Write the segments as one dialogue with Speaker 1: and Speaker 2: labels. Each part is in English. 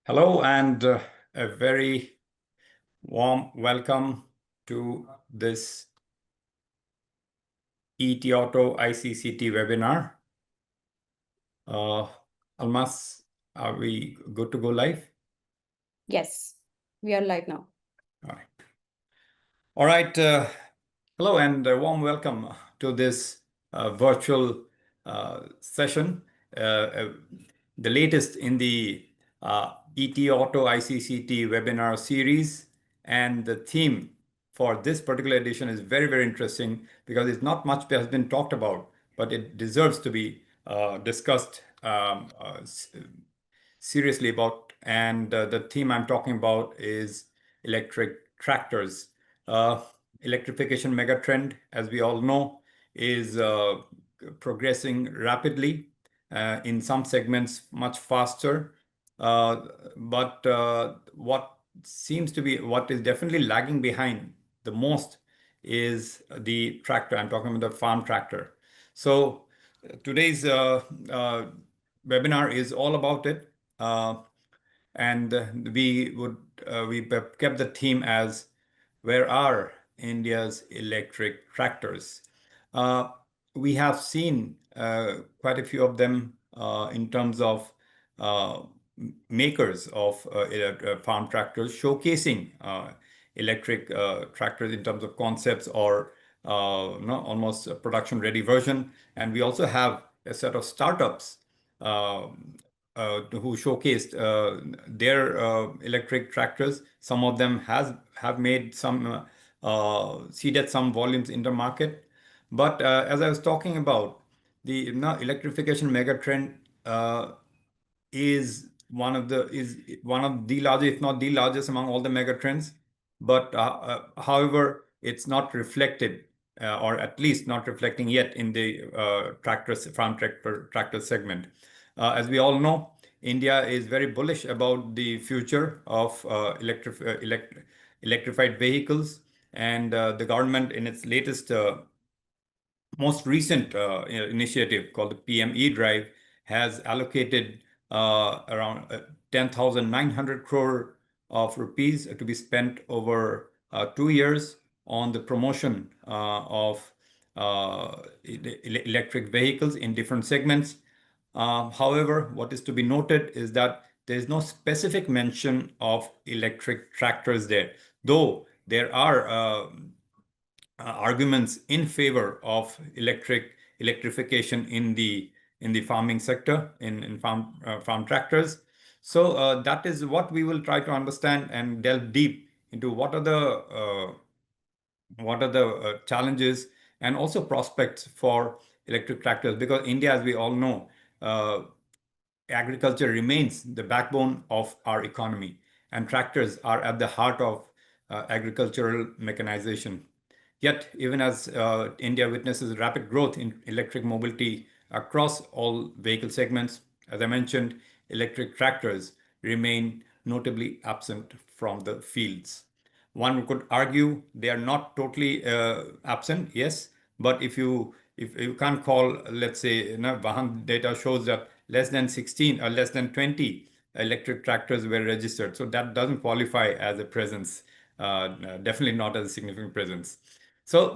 Speaker 1: Hello and a very warm welcome to this ET Auto ICCT webinar. Almas, are we good to go live?
Speaker 2: Yes, we are live now.
Speaker 1: All right. All right. Hello and a warm welcome to this virtual session, the latest in the ET Auto ICCT webinar series. And the theme for this particular edition is very, very interesting because it's not much has been talked about, but it deserves to be discussed seriously about. And the theme I'm talking about is electric tractors. Electrification megatrend, as we all know, is progressing rapidly, in some segments much faster. But what is definitely lagging behind the most is the tractor. I'm talking about the farm tractor. So today's webinar is all about it. And we kept the theme as where are India's electric tractors? We have seen quite a few of them in terms of makers of farm tractors showcasing electric tractors in terms of concepts or almost a production-ready version. And we also have a set of startups who showcased their electric tractors. Some of them have made some seeded some volumes in the market. But as I was talking about, the electrification megatrend is one of the largest, if not the largest, among all the megatrends. But however, it's not reflected, or at least not reflecting yet in the farm tractor segment. As we all know, India is very bullish about the future of electrified vehicles, and the government, in its latest most recent initiative called the PM drive, has allocated around 10,900 crore of rupees to be spent over 2 years on the promotion of electric vehicles in different segments. However, what is to be noted is that there is no specific mention of electric tractors there, though there are arguments in favor of electrification in the farming sector, in farm tractors. So that is what we will try to understand and delve deep into what are the challenges and also prospects for electric tractors, because India, as we all know, agriculture remains the backbone of our economy, and tractors are at the heart of agricultural mechanization. Yet, even as India witnesses rapid growth in electric mobility across all vehicle segments, as I mentioned, electric tractors remain notably absent from the fields. One could argue they are not totally absent, yes, but if you can't call, let's say, Vahan data shows that less than 16 or less than 20 electric tractors were registered. So that doesn't qualify as a presence, definitely not as a significant presence. So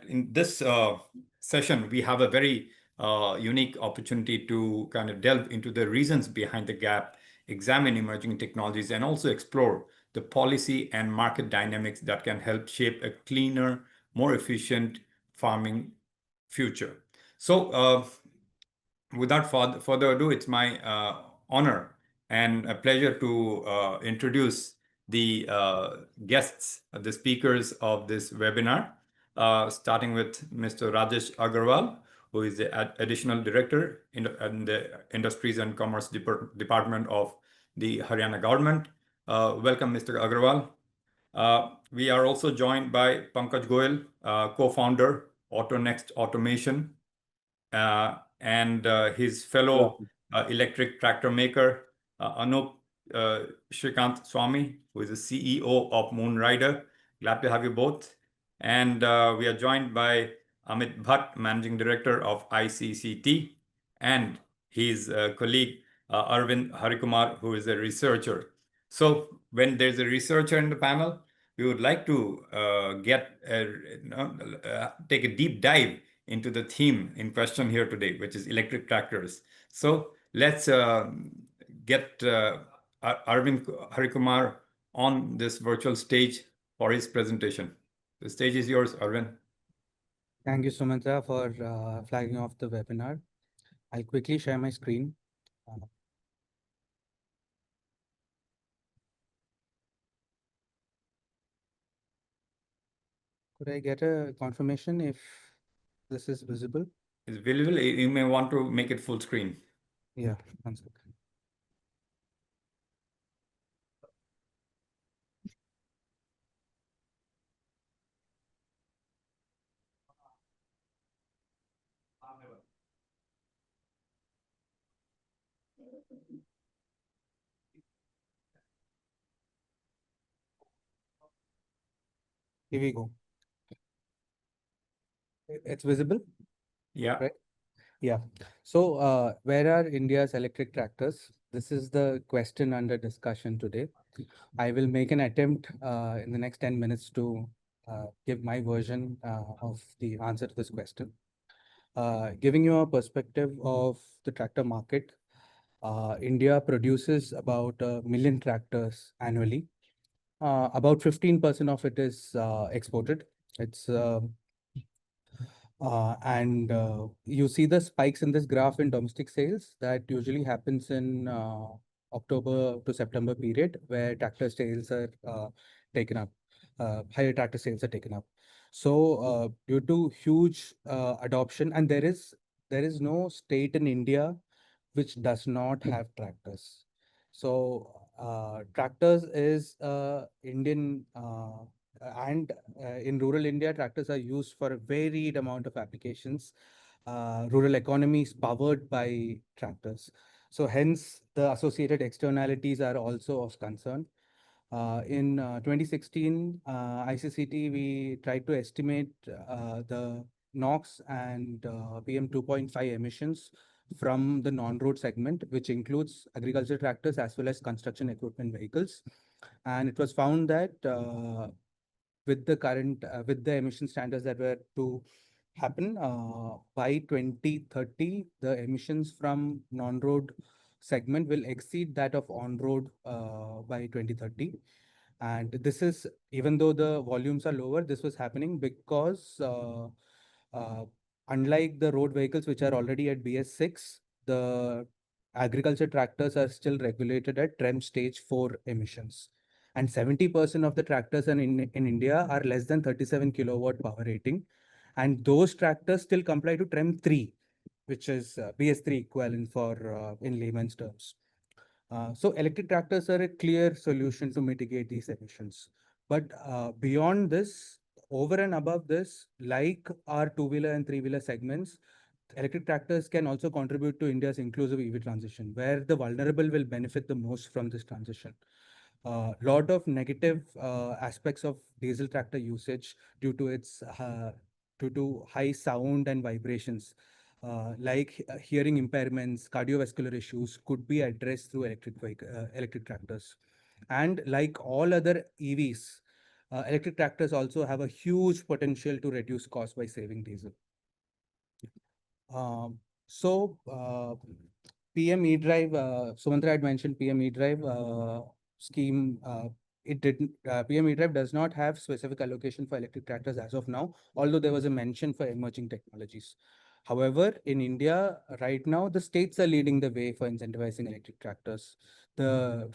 Speaker 1: in this session, we have a very unique opportunity to kind of delve into the reasons behind the gap, examine emerging technologies, and also explore the policy and market dynamics that can help shape a cleaner, more efficient farming future. So without further ado, it's my honor and a pleasure to introduce the guests, the speakers of this webinar, starting with Mr. Rajesh Aggarwal, who is the Additional Director in the Industries and Commerce Department of the Haryana government. Welcome, Mr. Aggarwal. We are also joined by Pankaj Goyal, co-founder, AutoNext Automation, and his fellow electric tractor maker, Anup Shrikant Swami, who is the CEO of Moonrider. Glad to have you both. And we are joined by Amit Bhatt, Managing Director of ICCT, and his colleague, Arvind Harikumar, who is a researcher. So when there's a researcher in the panel, we would like to take a deep dive into the theme in question here today, which is electric tractors. So let's get Arvind Harikumar on this virtual stage for his presentation. The stage is yours, Arvind.
Speaker 3: Thank you, Sumanta, for flagging off the webinar. I'll quickly share my screen. Could I get a confirmation if this is visible?
Speaker 1: It's visible. You may want to make it full screen.
Speaker 3: Yeah, one second. Here we go. It's visible?
Speaker 1: Yeah.
Speaker 3: Right. Yeah. So where are India's electric tractors? This is the question under discussion today. I will make an attempt in the next 10 minutes to give my version of the answer to this question. Giving you a perspective of the tractor market, India produces about 1 million tractors annually. About 15% of it is exported. It's and you see the spikes in this graph in domestic sales that usually happens in October to September period where tractor sales are taken up, higher tractor sales are taken up. So due to huge adoption, and there is no state in India which does not have tractors. So tractors is Indian and in rural India, tractors are used for a varied amount of applications. Rural economy is powered by tractors. So hence the associated externalities are also of concern. In 2016, ICCT, we tried to estimate the NOx and PM 2.5 emissions from the non-road segment, which includes agriculture tractors as well as construction equipment vehicles. And it was found that with the current with the emission standards that were to happen by 2030, the emissions from non-road segment will exceed that of on-road by 2030. And this is, even though the volumes are lower, this was happening because uh, unlike the road vehicles which are already at BS6, the agriculture tractors are still regulated at TREM stage 4 emissions. And 70% of the tractors in India are less than 37 kilowatt power rating. And those tractors still comply to TREM 3, which is BS3 equivalent for in layman's terms. So electric tractors are a clear solution to mitigate these emissions. But beyond this, over and above this, like our two-wheeler and three-wheeler segments, electric tractors can also contribute to India's inclusive EV transition, where the vulnerable will benefit the most from this transition. Lot of negative aspects of diesel tractor usage due to its due to high sound and vibrations, like hearing impairments, cardiovascular issues, could be addressed through electric tractors. And like all other EVs, electric tractors also have a huge potential to reduce cost by saving diesel. So PM E-Drive, Sumanta had mentioned PM E-Drive scheme. It didn't. PM E-Drive does not have specific allocation for electric tractors as of now, although there was a mention for emerging technologies. However, in India right now, the states are leading the way for incentivizing electric tractors. The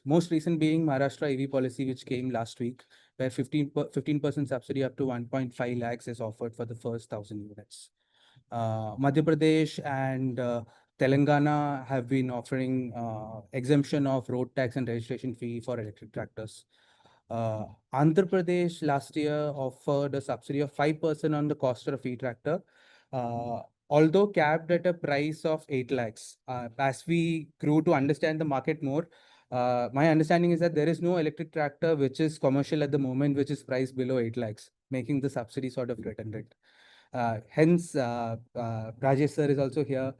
Speaker 3: most recent being Maharashtra EV policy, which came last week, where 15% subsidy up to 1.5 lakhs is offered for the first 1,000 units. Madhya Pradesh and Telangana have been offering exemption of road tax and registration fee for electric tractors. Andhra Pradesh last year offered a subsidy of 5% on the cost of a e-tractor, although capped at a price of 8 lakhs. As we grew to understand the market more, my understanding is that there is no electric tractor which is commercial at the moment, which is priced below 8 lakhs, making the subsidy sort of redundant. Hence, Rajesh sir is also here.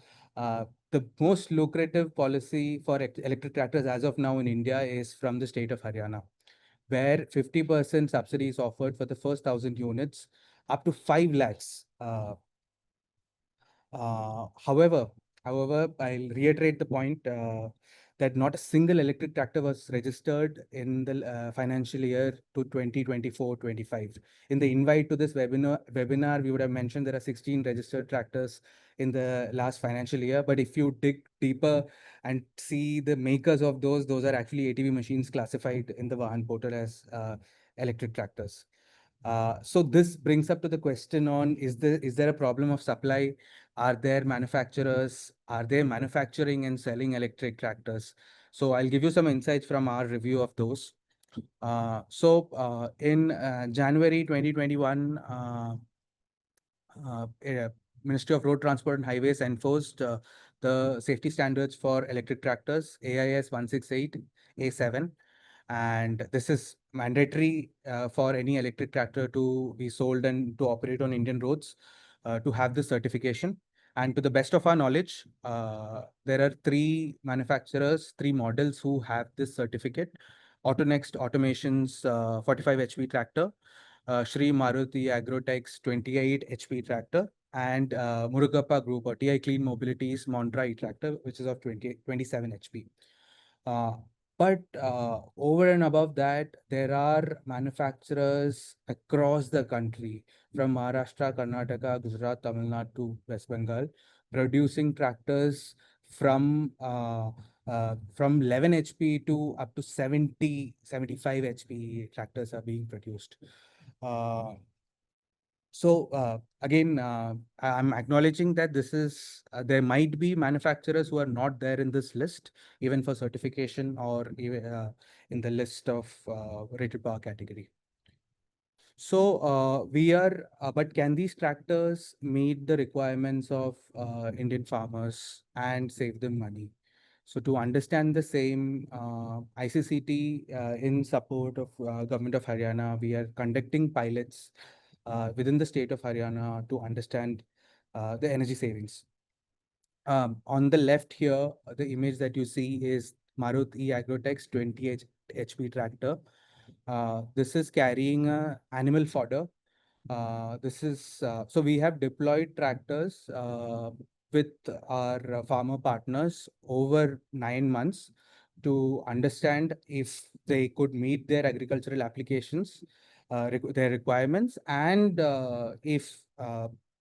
Speaker 3: the most lucrative policy for electric tractors as of now in India is from the state of Haryana, where 50% subsidy is offered for the first 1,000 units, up to 5 lakhs. However, I'll reiterate the point that not a single electric tractor was registered in the financial year to 2024-25. In the invite to this webinar, we would have mentioned there are 16 registered tractors in the last financial year. But if you dig deeper and see the makers of those are actually ATV machines classified in the Vahan portal as electric tractors. So this brings up to the question on, is there a problem of supply? Are there manufacturers? Are they manufacturing and selling electric tractors? So I'll give you some insights from our review of those. In January 2021, Ministry of Road Transport and Highways enforced the safety standards for electric tractors, AIS 168A7. And this is mandatory for any electric tractor to be sold and to operate on Indian roads to have this certification. And to the best of our knowledge, there are 3 manufacturers, 3 models who have this certificate. AutoNext Automation's 45 HP tractor, Shri Maruti Agrotech's 28 HP tractor, and Murugappa Group or TI Clean Mobility's Mondra tractor, which is of 27 HP. But over and above that, there are manufacturers across the country, from Maharashtra, Karnataka, Gujarat, Tamil Nadu to West Bengal, producing tractors from 11 HP to up to 70, 75 HP tractors are being produced. Again, I'm acknowledging that this is there might be manufacturers who are not there in this list, even for certification or even in the list of rated power category. So but can these tractors meet the requirements of Indian farmers and save them money? So to understand the same, ICCT in support of Government of Haryana, we are conducting pilots within the state of Haryana to understand the energy savings. On the left here, the image that you see is Maruti Agrotech's 20 HP tractor. This is carrying animal fodder. So we have deployed tractors with our farmer partners over 9 months to understand if they could meet their agricultural applications, their requirements, and if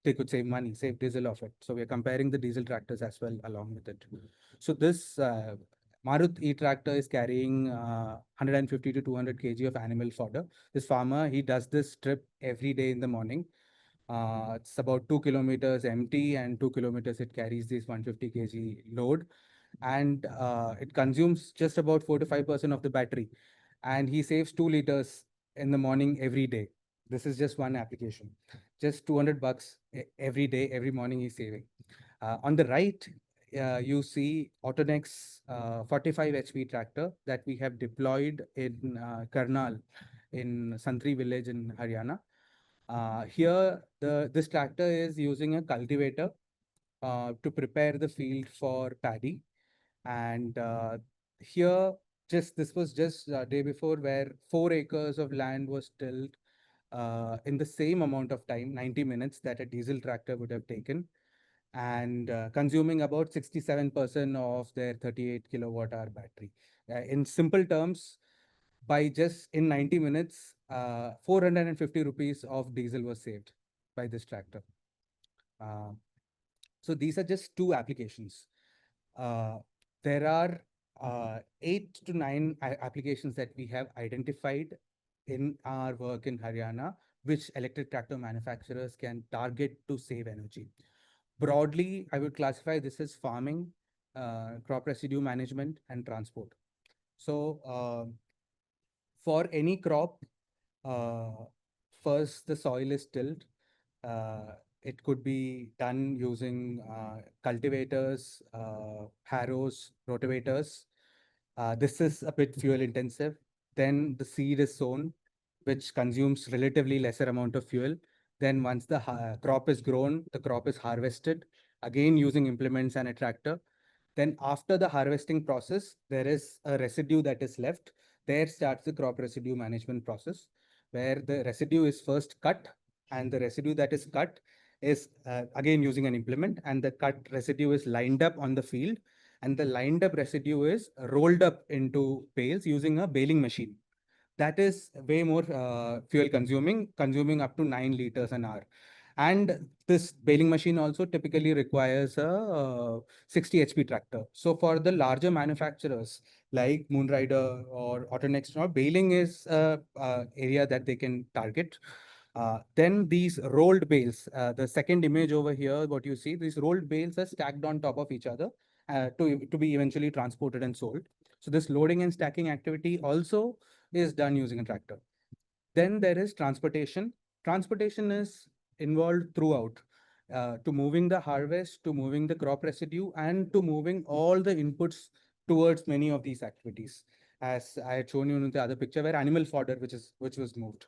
Speaker 3: they could save money, save diesel of it. So we're comparing the diesel tractors as well along with it. So this Marut e-tractor is carrying 150 to 200 kg of animal fodder. This farmer, he does this trip every day in the morning. It's about 2 kilometers empty and 2 kilometers it carries this 150 kg load. And it consumes just about 4 to 5% of the battery. And he saves 2 liters in the morning every day. This is just one application. Just 200 bucks every day, every morning he's saving. On the right, you see Autonex 45 HP tractor that we have deployed in Karnal in Santri village in Haryana. Here, this tractor is using a cultivator to prepare the field for paddy. And here, this was just day before, where 4 acres of land was tilled in the same amount of time, 90 minutes, that a diesel tractor would have taken, and consuming about 67% of their 38 kilowatt hour battery. In simple terms, by just in 90 minutes, 450 rupees of diesel was saved by this tractor. So these are just 2 applications. There are 8 to 9 applications that we have identified in our work in Haryana, which electric tractor manufacturers can target to save energy. Broadly, I would classify this as farming, crop residue management, and transport. So for any crop, first the soil is tilled. It could be done using cultivators, harrows, rotavators. This is a bit fuel intensive. Then the seed is sown, which consumes relatively lesser amount of fuel. Then once the crop is grown, the crop is harvested, again using implements and a tractor. Then after the harvesting process, there is a residue that is left. There starts the crop residue management process, where the residue is first cut, and the residue that is cut is again using an implement, and the cut residue is lined up on the field, and the lined up residue is rolled up into bales using a baling machine. That is way more fuel consuming up to 9 liters an hour. And this baling machine also typically requires a 60 HP tractor. So for the larger manufacturers like Moonrider or Autonext, baling is area that they can target. Then these rolled bales, the second image over here, what you see, these rolled bales are stacked on top of each other to be eventually transported and sold. So this loading and stacking activity also is done using a tractor. Then there is transportation. Transportation is involved throughout, to moving the harvest, to moving the crop residue, and to moving all the inputs towards many of these activities. As I had shown you in the other picture, where animal fodder, which was moved.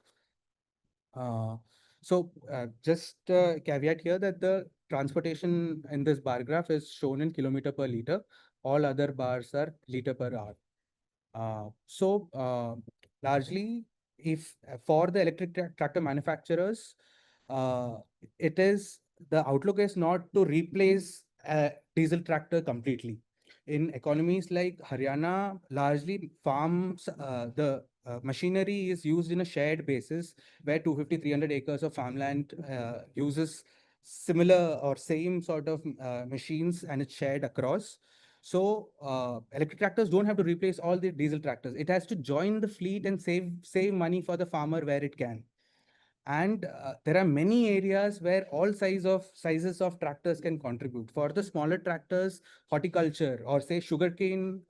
Speaker 3: Just caveat here that the transportation in this bar graph is shown in kilometer per liter. All other bars are liter per hour. Largely, if for the electric tractor manufacturers, uh, it is the outlook is not to replace a diesel tractor completely. In economies like Haryana, largely farms, the machinery is used in a shared basis where 250, 300 acres of farmland uses similar or same sort of machines, and it's shared across. So electric tractors don't have to replace all the diesel tractors. It has to join the fleet and save money for the farmer where it can. And there are many areas where all sizes of tractors can contribute. For the smaller tractors, horticulture or say sugarcane,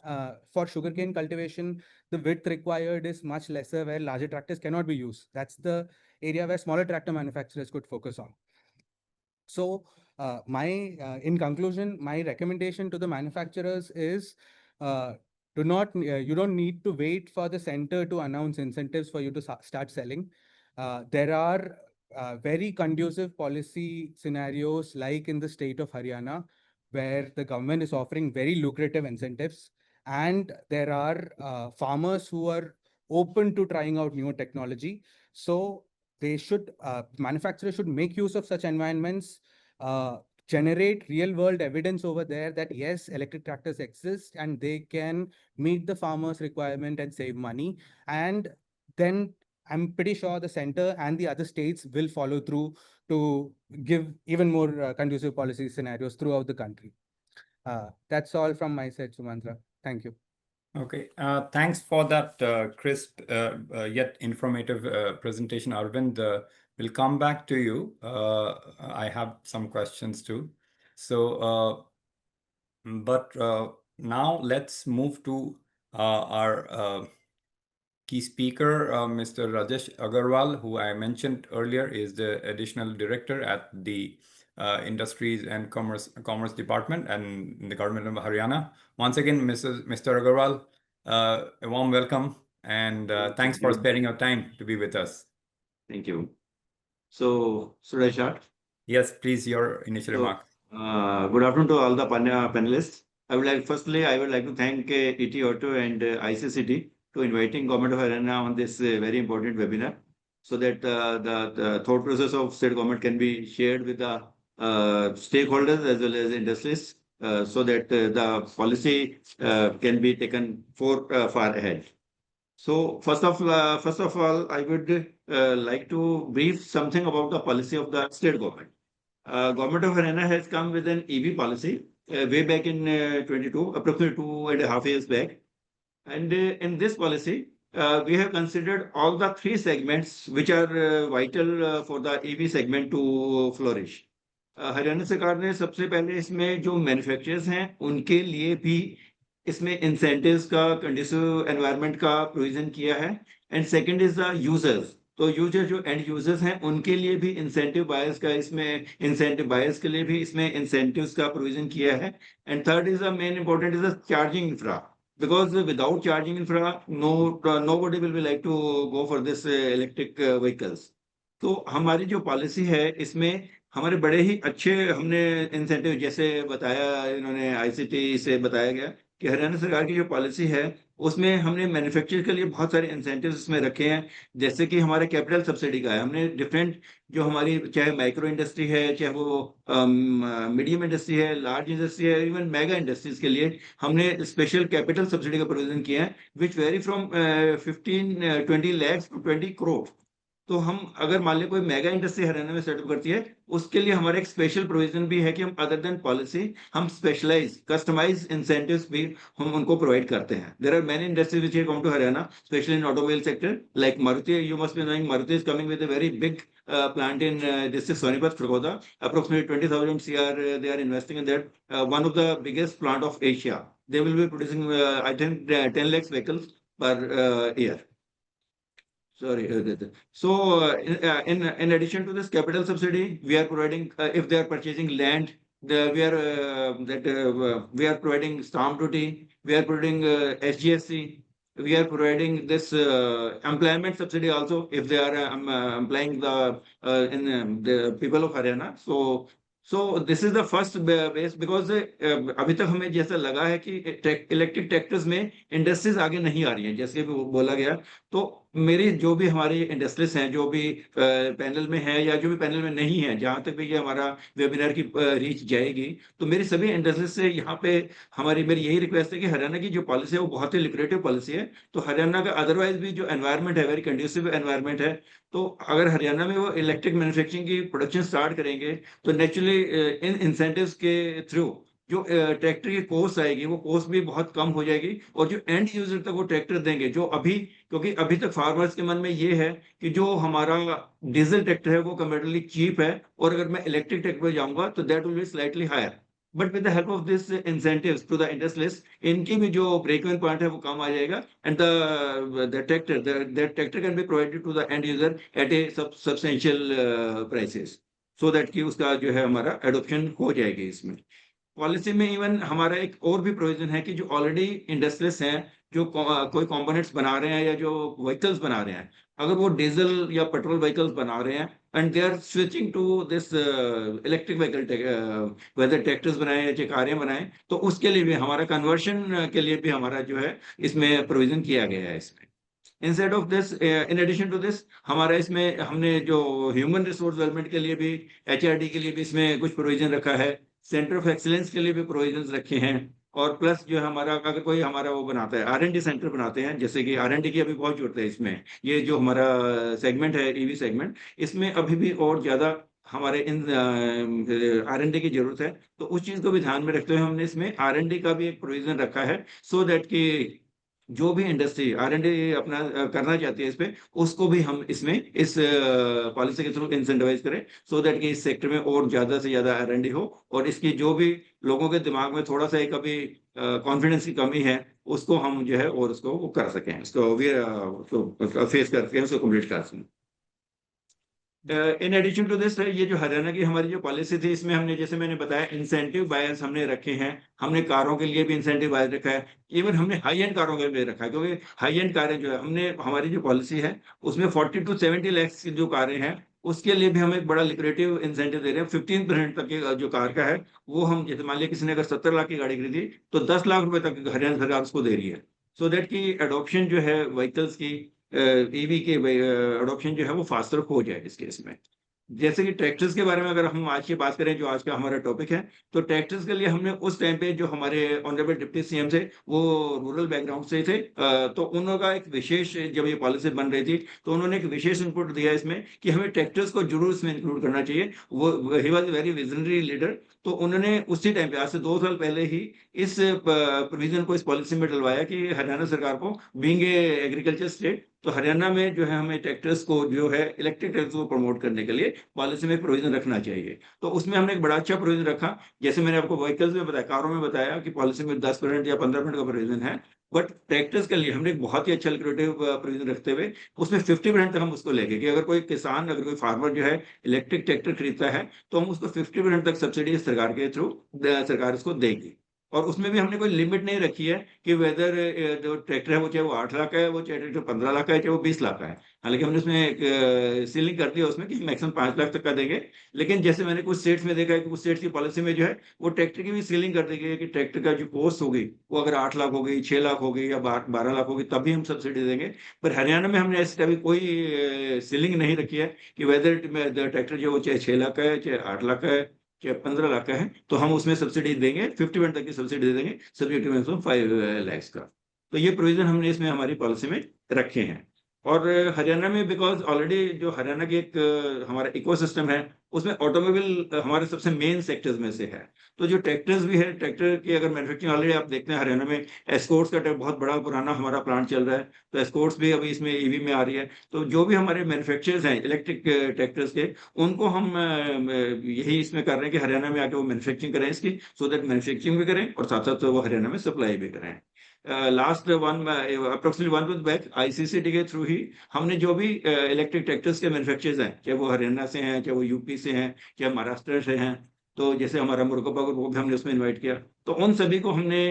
Speaker 3: for sugarcane cultivation, the width required is much lesser, where larger tractors cannot be used. That's the area where smaller tractor manufacturers could focus on. So in conclusion, my recommendation to the manufacturers is you don't need to wait for the center to announce incentives for you to start selling. There are very conducive policy scenarios like in the state of Haryana, where the government is offering very lucrative incentives, and there are farmers who are open to trying out new technology. So manufacturers should make use of such environments, uh, generate real world evidence over there that yes, electric tractors exist and they can meet the farmer's requirement and save money. And then I'm pretty sure the center and the other states will follow through to give even more conducive policy scenarios throughout the country. That's all from my side, Sumantra. Thank you.
Speaker 1: Okay, thanks for that crisp yet informative presentation, Arvind. We'll come back to you. I have some questions too. So, now let's move to our key speaker, Mr. Rajesh Aggarwal, who I mentioned earlier is the additional director at the Industries and Commerce Department and in the government of Haryana. Once again, Mr. Aggarwal, a warm welcome, and thanks for sparing your time to be with us.
Speaker 4: Thank you. So, should I start?
Speaker 1: Yes, please, your initial remark.
Speaker 4: Good afternoon to all the panelists. I would like to thank ET Auto and ICCT to inviting Government of Haryana on this very important webinar, so that the thought process of state government can be shared with the stakeholders as well as industries, so that the policy can be taken far ahead. So first of all, I would like to brief something about the policy of the state government. Government of Haryana has come with an EV policy way back in 22, approximately 2.5 years back. And in this policy, we have considered all the three segments which are vital for the EV segment to flourish. Haryana सरकार ने सबसे पहले इसमें जो manufacturers हैं उनके लिए भी इसमें इंसेंटिव्स का कंडीसिव एनवायरनमेंट का प्रोविजन किया है. And second is the users. तो यूजर जो एंड यूजर्स हैं उनके लिए भी इंसेंटिव बायर्स का इसमें इंसेंटिव बायर्स के लिए भी इसमें इंसेंटिव्स का प्रोविजन किया है. And third is the main important is the charging infra, because without charging infra, nobody will be like to go for this electric vehicles. तो हमारी जो पॉलिसी है इसमें हमारे बड़े ही अच्छे हमने इंसेंटिव, जैसे बताया इन्होंने, आईसीटी से बताया गया कि हरियाणा सरकार की जो पॉलिसी है उसमें हमने मैन्युफैक्चर के लिए बहुत सारे इंसेंटिव्स इसमें रखे हैं। जैसे कि हमारे कैपिटल सब्सिडी का है, हमने डिफरेंट जो हमारी चाहे माइक्रो इंडस्ट्री है, चाहे वो मीडियम इंडस्ट्री है, लार्ज इंडस्ट्री है, इवन मेगा इंडस्ट्रीज के लिए हमने स्पेशल कैपिटल सब्सिडी का प्रोविजन किया है, which very from 15-20 lakhs to 20 crore। तो हम अगर मान लें कोई मेगा इंडस्ट्री हरियाणा में सेटअप करती है, उसके लिए हमारा एक स्पेशल प्रोविजन भी है कि हम अदर देन पॉलिसी हम स्पेशलाइज कस्टमाइज इंसेंटिव्स भी हम उनको प्रोवाइड करते हैं। There are many industries which come to Haryana, specially in automobile sector, like Maruti. You must be knowing Maruti is coming with a very big plant in district Sonipat, Firgoda. Approximately 20,000 CR they are investing in that. One of the biggest plant of Asia. They will be producing, I think, 10 lakhs vehicles per year. Sorry. So, in addition to this capital subsidy, we are providing, if they are purchasing land, we are providing stamp duty, we are providing SGST, we are providing this employment subsidy also if they are employing the people of Haryana. So this is the first base, because अभी तक हमें जैसा लगा है कि electric tractors में industries आगे नहीं आ रही हैं, जैसे भी बोला गया। तो मेरी जो भी हमारी इंडस्ट्रीज हैं, जो भी पैनल में है या जो भी पैनल में नहीं है, जहां तक भी ये हमारा वेबिनार की रीच जाएगी, तो मेरी सभी इंडस्ट्रीज से यहाँ पे मेरी यही रिक्वेस्ट है कि हरियाणा की जो पॉलिसी है वो बहुत ही लिबरेटिव पॉलिसी है। तो हरियाणा का अदरवाइज भी जो एनवायरमेंट है, वेरी कंड्यूसिव एनवायरमेंट है। तो अगर हरियाणा में वो इलेक्ट्रिक मैन्युफैक्चरिंग की प्रोडक्शन स्टार्ट करेंगे, तो नेचुरली इन इंसेंटिव्स के थ्रू जो ट्रैक्टर की कॉस्ट आएगी, वो कॉस्ट भी बहुत कम हो जाएगी, और जो एंड यूजर तक वो ट्रैक्टर देंगे, जो अभी, क्योंकि अभी तक फार्मर्स के मन में ये है कि जो हमारा डीजल ट्रैक्टर है वो कंपेरेटिवली चीप है, और अगर मैं इलेक्ट्रिक ट्रैक्टर पे जाऊंगा तो that will be slightly higher. But with the help of this incentives to the industrialist, इनकी भी जो ब्रेक इवन पॉइंट है वो कम आ जाएगा, and the tractor can be provided to the end user at a substantial prices, so that कि उसका जो है हमारा एडॉप्शन हो जाएगी। इसमें पॉलिसी में इवन हमारा एक और भी प्रोविजन है कि जो ऑलरेडी इंडस्ट्रियलिस्ट हैं, जो कोई कंपोनेंट्स बना रहे हैं या जो व्हीकल्स बना रहे हैं, अगर वो डीजल या पेट्रोल व्हीकल्स बना रहे हैं and they are switching to this electric vehicle, whether tractors बनाए या कारें बनाए, तो उसके लिए भी हमारा कन्वर्शन के लिए भी हमारा जो है इसमें प्रोविजन किया गया है। इसमें instead of this, in addition to this, हमारा इसमें हमने जो ह्यूमन रिसोर्स डेवलपमेंट के लिए भी, एचआरडी के लिए भी इसमें कुछ प्रोविजन रखा है, सेंटर ऑफ एक्सीलेंस के लिए भी प्रोविजन रखे हैं, और प्लस जो हमारा अगर कोई हमारा वो बनाता है, आर&डी सेंटर बनाते हैं, जैसे कि आर&डी की अभी बहुत जरूरत है इसमें, ये जो हमारा सेगमेंट है ईवी सेगमेंट, इसमें अभी भी और ज्यादा हमारे इन आर&डी की जरूरत है। तो उस चीज को भी ध्यान में रखते हुए हमने इसमें आर&डी का भी एक प्रोविजन रखा है, सो दैट कि जो भी इंडस्ट्री आर&डी अपना करना चाहती है इस पे, उसको भी हम इसमें इस पॉलिसी के थ्रू इंसेंटिवाइज करें, सो दैट कि इस सेक्टर में और ज्यादा से ज्यादा आर&डी हो, और इसकी जो भी लोगों के दिमाग में थोड़ा सा एक अभी कॉन्फिडेंस की कमी है, उसको हम जो है और उसको वो कर सकें, उसको फेस कर सकें, उसको कम्प्लीट कर सकें। इन एडिशन टू दिस, ये जो हरियाणा की हमारी जो पॉलिसी थी, इसमें हमने, जैसे मैंने बताया, इंसेंटिव बायर्स हमने रखे हैं। हमने कारों के लिए भी इंसेंटिव बायर्स रखा है, इवन हमने हाई एंड कारों के लिए रखा है, क्योंकि हाई एंड कारें जो है, हमने हमारी जो पॉलिसी है उसमें 40-70 लाख की जो कारें हैं, उसके लिए भी हम एक बड़ा लिक्रेटिव इंसेंटिव दे रहे हैं। 15% तक की जो कार का है, वो हम, जैसे मान लिया किसी ने अगर 70 लाख की गाड़ी खरीदी, तो 10 लाख रुपए तक हरियाणा सरकार उसको दे रही है, सो दैट की एडॉप्शन जो है व्हीकल्स की, ईवी के एडॉप्शन जो है वो फास्टर हो जाए इस केस में। जैसे कि ट्रैक्टर्स के बारे में अगर हम आज की बात करें, जो आज का हमारा टॉपिक है, तो ट्रैक्टर्स के लिए हमने उस टाइम पे, जो हमारे ऑनरेबल डिप्टी सीएम थे, वो रूरल बैकग्राउंड से थे, तो उनका एक विशेष, जब ये पॉलिसी बन रही थी, तो उन्होंने एक विशेष इनपुट दिया इसमें कि हमें ट्रैक्टर्स को जरूर इसमें इंक्लूड करना चाहिए। वो he was very visionary leader. तो उन्होंने उसी टाइम पे, आज से 2 साल पहले ही, इस प्रोविजन को इस पॉलिसी में डलवाया कि हरियाणा सरकार को, बीइंग ए एग्रीकल्चर स्टेट, तो हरियाणा में जो है हमें ट्रैक्टर्स को, जो है इलेक्ट्रिक ट्रैक्टर्स को प्रमोट करने के लिए पॉलिसी में प्रोविजन रखना चाहिए। तो उसमें हमने एक बड़ा अच्छा प्रोविजन रखा। जैसे मैंने आपको व्हीकल्स में बताया, कारों में बताया कि पॉलिसी में 10% या 15% का प्रोविजन है, बट ट्रैक्टर्स के लिए हमने एक बहुत ही अच्छा लिक्विडेटिव प्रोविजन रखते हुए उसमें 50% तक हम उसको लेंगे, कि अगर कोई किसान, अगर कोई फार्मर जो है इलेक्ट्रिक ट्रैक्टर खरीदता है, तो हम उसको 50% तक सब्सिडी सरकार के थ्रू सरकार उसको देगी। और उसमें भी हमने कोई लिमिट नहीं रखी है कि वेदर जो ट्रैक्टर है वो चाहे वो 8 लाख का है, वो चाहे ट्रैक्टर 15 लाख का है, चाहे वो 20 लाख का है। हालांकि हमने उसमें एक सीलिंग कर दी है उसमें कि मैक्सिमम 5 लाख तक का देंगे। लेकिन जैसे मैंने कुछ स्टेट्स में देखा है कि कुछ स्टेट्स की पॉलिसी में जो है वो ट्रैक्टर की भी सीलिंग कर दी गई है कि ट्रैक्टर का जो कॉस्ट होगी वो अगर 8 लाख हो गई, 6 लाख हो गई या 12 लाख होगी तभी हम सब्सिडी देंगे। पर हरियाणा में हमने ऐसी कभी कोई सीलिंग नहीं रखी है कि वेदर ट्रैक्टर जो वो चाहे 6 लाख का है, चाहे 8 लाख का है, चाहे 15 लाख का है, तो हम उसमें सब्सिडी देंगे, 50% तक की सब्सिडी दे देंगे, सब्जेक्ट टू मैक्सिमम 5 लाख का। तो ये प्रोविजन हमने इसमें हमारी पॉलिसी में रखे हैं। और हरियाणा में बिकॉज ऑलरेडी जो हरियाणा की एक हमारा इकोसिस्टम है उसमें ऑटोमोबाइल हमारे सबसे मेन सेक्टर्स में से है। तो जो ट्रैक्टर्स भी है, ट्रैक्टर की अगर मैन्युफैक्चरिंग ऑलरेडी आप देखते हैं हरियाणा में एस्कॉर्ट्स का बहुत बड़ा पुराना हमारा प्लांट चल रहा है, तो एस्कॉर्ट्स भी अभी इसमें ईवी में आ रही है। तो जो भी हमारे मैन्युफैक्चरर्स हैं इलेक्ट्रिक ट्रैक्टर्स के, उनको हम यही इसमें कर रहे हैं कि हरियाणा में आके वो मैन्युफैक्चरिंग करें इसकी, सो दैट मैन्युफैक्चरिंग भी करें और साथ साथ वो हरियाणा में सप्लाई भी करें। लास्ट अप्रोक्सीमेटली 1 मंथ बैक आईसीसीटी के थ्रू ही हमने जो भी इलेक्ट्रिक ट्रैक्टर्स के मैन्युफैक्चरर्स हैं, चाहे वो हरियाणा से हैं, चाहे वो यूपी से हैं, चाहे महाराष्ट्र से हैं, तो जैसे हमारा मुर्गोपा ग्रुप को भी हमने उसमें इनवाइट किया, तो उन सभी को हमने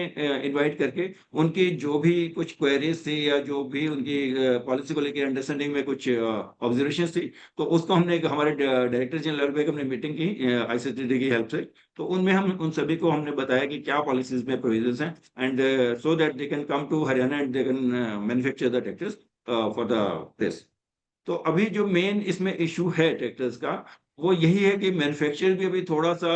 Speaker 4: इनवाइट करके उनकी जो भी कुछ क्वेरीज थी या जो भी उनकी पॉलिसी को लेकर अंडरस्टैंडिंग में कुछ ऑब्जर्वेशन थी, तो उसको हमने हमारे डायरेक्टर जनरल पे हमने मीटिंग की आईसीसीटी की हेल्प से। तो उनमें हम उन सभी को हमने बताया कि क्या पॉलिसीज में प्रोविजंस हैं, and so that they can come to Haryana and they can manufacture the tractors for the this. तो अभी जो मेन इसमें इशू है ट्रैक्टर्स का, वो यही है कि मैन्युफैक्चरर भी अभी थोड़ा सा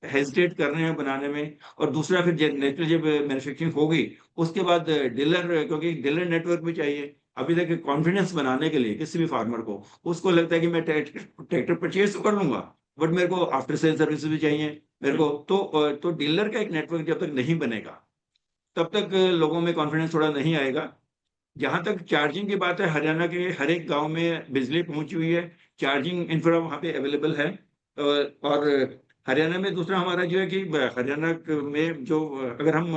Speaker 4: हेजिटेट कर रहे हैं बनाने में, और दूसरा फिर नेचुरल जब मैन्युफैक्चरिंग होगी उसके बाद डीलर, क्योंकि डीलर नेटवर्क भी चाहिए। अभी तक कॉन्फिडेंस बनाने के लिए किसी भी फार्मर को, उसको लगता है कि मैं ट्रैक्टर परचेज तो कर लूंगा बट मेरे को आफ्टर सेल सर्विस भी चाहिए मेरे को। तो डीलर का एक नेटवर्क जब तक नहीं बनेगा तब तक लोगों में कॉन्फिडेंस थोड़ा नहीं आएगा। जहां तक चार्जिंग की बात है, हरियाणा के हर एक गांव में बिजली पहुंची हुई है, चार्जिंग इंफ्रा वहां पे अवेलेबल है। और हरियाणा में दूसरा हमारा जो है कि हरियाणा में जो अगर हम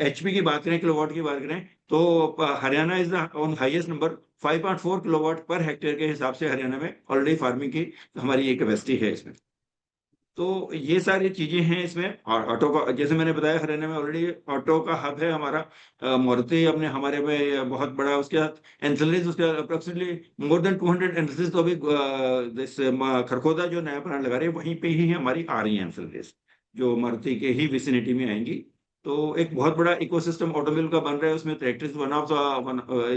Speaker 4: एचपी की बात करें, किलोवाट की बात करें, तो Haryana is on highest number. 5.4 kilowatt per hectare के हिसाब से हरियाणा में ऑलरेडी फार्मिंग की हमारी ये कैपेसिटी है इसमें। तो ये सारी चीजें हैं इसमें। और ऑटो का जैसे मैंने बताया, हरियाणा में ऑलरेडी ऑटो का हब है हमारा। मारुति अपने हमारे में बहुत बड़ा, उसके साथ एंसिलरीज, उसके अप्रोक्सीमेटली मोर देन 200 एंसिलरीज तो अभी खरखोदा जो नया प्लांट लगा रहे हैं वहीं पे ही हमारी आ रही है एंसिलरीज, जो मारुति के ही विसिनिटी में आएंगी। तो एक बहुत बड़ा इकोसिस्टम ऑटोमोबाइल का बन रहा है, उसमें tractor one of the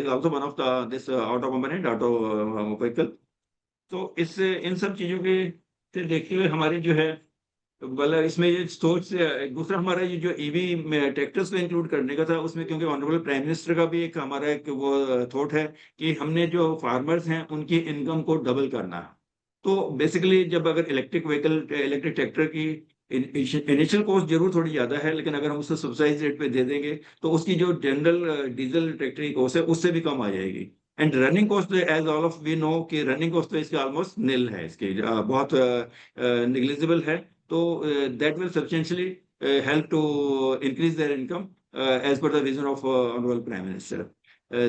Speaker 4: also one of the this auto component, auto vehicle. तो इस इन सब चीजों के से देखते हुए हमारी जो है, मतलब इसमें ये सोच से दूसरा हमारा ये जो ईवी में ट्रैक्टर्स को इंक्लूड करने का था उसमें, क्योंकि ऑनरेबल प्राइम मिनिस्टर का भी एक हमारा एक वो थॉट है कि हमने जो फार्मर्स हैं उनकी इनकम को डबल करना है। तो बेसिकली जब अगर इलेक्ट्रिक ट्रैक्टर की इनिशियल कॉस्ट जरूर थोड़ी ज्यादा है, लेकिन अगर हम उसको सब्सिडाइज रेट पे दे देंगे तो उसकी जो जनरल डीजल ट्रैक्टर की कॉस्ट है उससे भी कम आ जाएगी। And running cost, as all of we know कि रनिंग कॉस्ट तो इसकी ऑलमोस्ट निल है, इसकी बहुत निग्लिजिबल है। तो that will substantially help to increase their income as per the vision of honorable prime minister.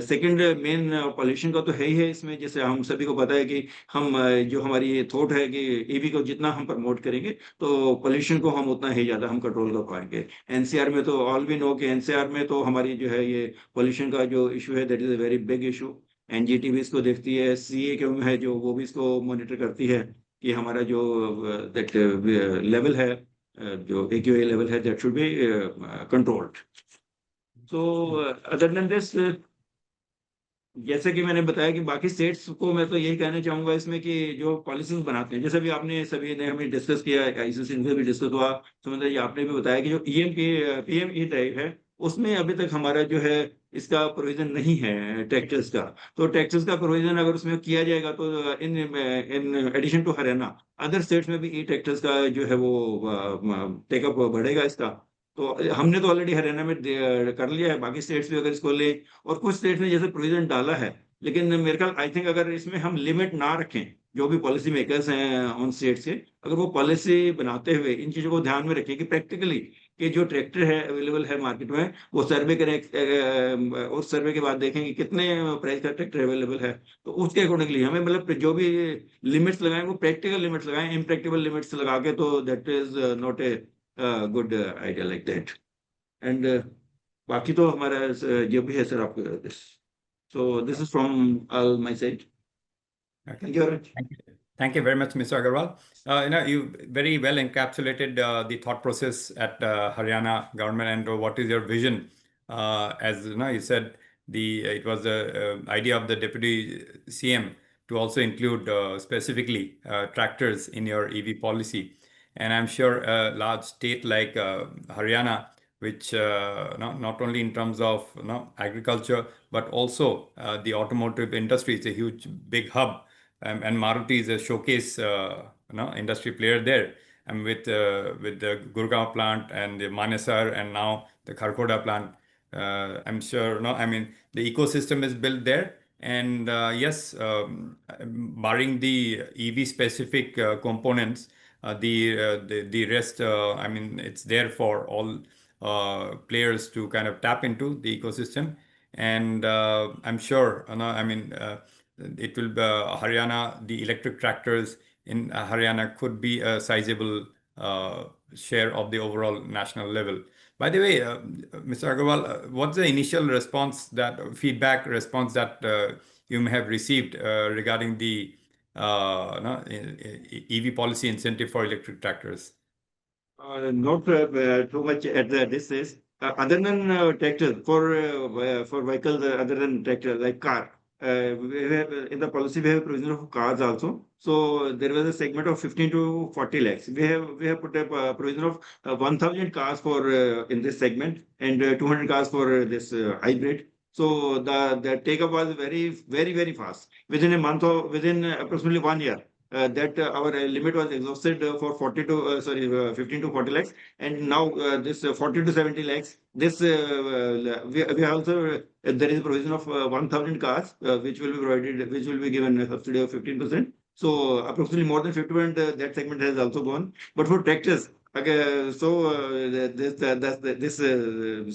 Speaker 4: Second main pollution का तो है ही है इसमें, जैसे हम सभी को पता है कि हम जो हमारी ये थॉट है कि ईवी को जितना हम प्रमोट करेंगे तो पॉल्यूशन को हम उतना ही ज्यादा हम कंट्रोल कर पाएंगे। एनसीआर में तो ऑल वी नो कि एनसीआर में तो हमारी जो है ये पॉल्यूशन का जो इशू है that is a very big issue. NGT भी इसको देखती है, सीए क्यों है जो वो भी इसको मॉनिटर करती है कि हमारा जो दैट लेवल है, जो एक्यूआई लेवल है, that should be controlled. So other than this, जैसे कि मैंने बताया कि बाकी स्टेट्स को मैं तो यही कहना चाहूंगा इसमें कि जो पॉलिसीज बनाते हैं, जैसे भी आपने सभी ने हमें डिस्कस किया, आईसीसी में भी डिस्कस हुआ, तो मतलब ये आपने भी बताया कि जो पीएमई ड्राइव है उसमें अभी तक हमारा जो है इसका प्रोविजन नहीं है ट्रैक्टर्स का। तो ट्रैक्टर्स का प्रोविजन अगर उसमें किया जाएगा तो in in addition to Haryana other states में भी ई ट्रैक्टर्स का जो है वो टेकअप बढ़ेगा इसका। तो हमने तो ऑलरेडी हरियाणा में कर लिया है, बाकी स्टेट्स भी अगर इसको ले, और कुछ स्टेट्स ने जैसे प्रोविजन डाला है, लेकिन मेरे ख्याल आई थिंक अगर इसमें हम लिमिट ना रखें, जो भी पॉलिसी मेकर्स हैं ऑन स्टेट से, अगर वो पॉलिसी बनाते हुए इन चीजों को ध्यान में रखें कि प्रैक्टिकली कि जो ट्रैक्टर है अवेलेबल है मार्केट में वो सर्वे करें, उस सर्वे के बाद देखें कि कितने प्राइस का ट्रैक्टर अवेलेबल है, तो उसके अकॉर्डिंगली हमें मतलब जो भी लिमिट्स लगाएं वो प्रैक्टिकल लिमिट्स लगाएं, इम्प्रैक्टिकल लिमिट्स लगा के तो that is not a good idea like that. And बाकी तो हमारा जो भी है सर आपको this, so this is from my side.
Speaker 1: Okay.
Speaker 4: Thank you very much.
Speaker 1: Thank you very much, Mr. Aggarwal. You very well encapsulated the thought process at Haryana government and what is your vision. As you said, it was the idea of the deputy CM to also include specifically tractors in your EV policy. And I'm sure a large state like Haryana, which not only in terms of agriculture, but also the automotive industry, it's a huge, big hub. And Maruti is a showcase industry player there. And with the Gurgaon plant and the Manesar and now the Kharkhoda plant, I'm sure I mean the ecosystem is built there. And yes, barring the EV specific components, the rest, I mean, it's there for all players to kind of tap into the ecosystem. And I'm sure, I mean, it will be Haryana, the electric tractors in Haryana could be a sizable share of the overall national level. By the way, Mr. Aggarwal, what's the initial response, that feedback response that you may have received regarding the EV policy incentive for electric tractors?
Speaker 4: Not too much at this stage. Other than tractor, for vehicles other than tractor, like car, we have in the policy we have provision of cars also. So there was a segment of 15 to 40 lakhs. We have put a provision of 1,000 cars for in this segment and 200 cars for this hybrid. So the take up was very fast. Within a month or within approximately 1 year, that our limit was exhausted for 15 to 40 lakhs, and now this 40 to 70 lakhs. This we also there is a provision of 1,000 cars which will be provided, which will be given a subsidy of 15%. So approximately more than 50%, that segment has also gone. But for tractors, okay, so this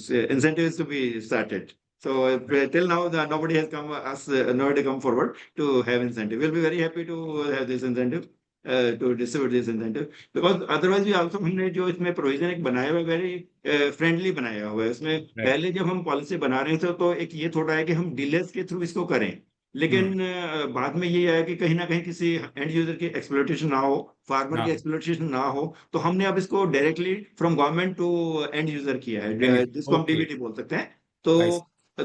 Speaker 4: incentive is to be started. So till now, nobody come forward to have incentive. We'll be very happy to have this incentive, to distribute this incentive, because otherwise we also हमने जो इसमें provision एक बनाया हुआ है, very friendly बनाया हुआ है. इसमें पहले जब हम policy बना रहे थे तो एक ये थोड़ा है कि हम dealers के through इसको करें, लेकिन बाद में ये आया कि कहीं ना कहीं किसी एंड यूजर की एक्सप्लोइटेशन ना हो, फार्मर की एक्सप्लोइटेशन ना हो, तो हमने अब इसको directly from government to end user किया है, जिसको हम डीबीटी बोल सकते हैं.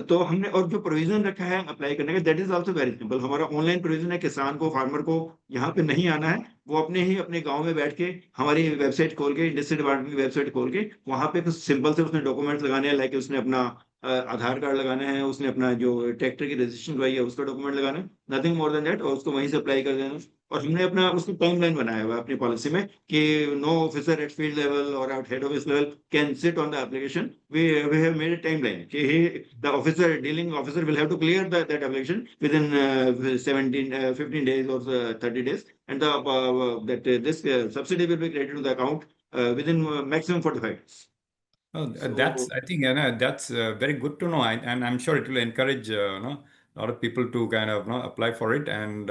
Speaker 4: तो हमने और जो प्रोविजन रखा है अप्लाई करने का, that is also very simple. हमारा ऑनलाइन प्रोविजन है, किसान को, फार्मर को यहाँ पे नहीं आना है, वो अपने गांव में बैठ के हमारी वेबसाइट खोल के, इंडस्ट्री डिपार्टमेंट की वेबसाइट खोल के, वहां पे कुछ सिंपल से उसने डॉक्यूमेंट्स लगाने हैं, लाइक उसने अपना आधार कार्ड लगाना है, उसने अपना जो ट्रैक्टर की रजिस्ट्रेशन करवाई है उसका डॉक्यूमेंट लगाना है, नथिंग मोर देन दैट, और उसको वहीं से अप्लाई कर देना. और हमने अपना उसको टाइमलाइन बनाया हुआ है अपनी पॉलिसी में कि no officer at field level और at head office level can sit on the application. We have made a timeline. The dealing officer will have to clear that application within 15 days or 30 days, and this subsidy will be credited to the account within maximum 45 days.
Speaker 1: Oh, that's, I think, that's very good to know. And I'm sure it will encourage a lot of people to kind of apply for it. And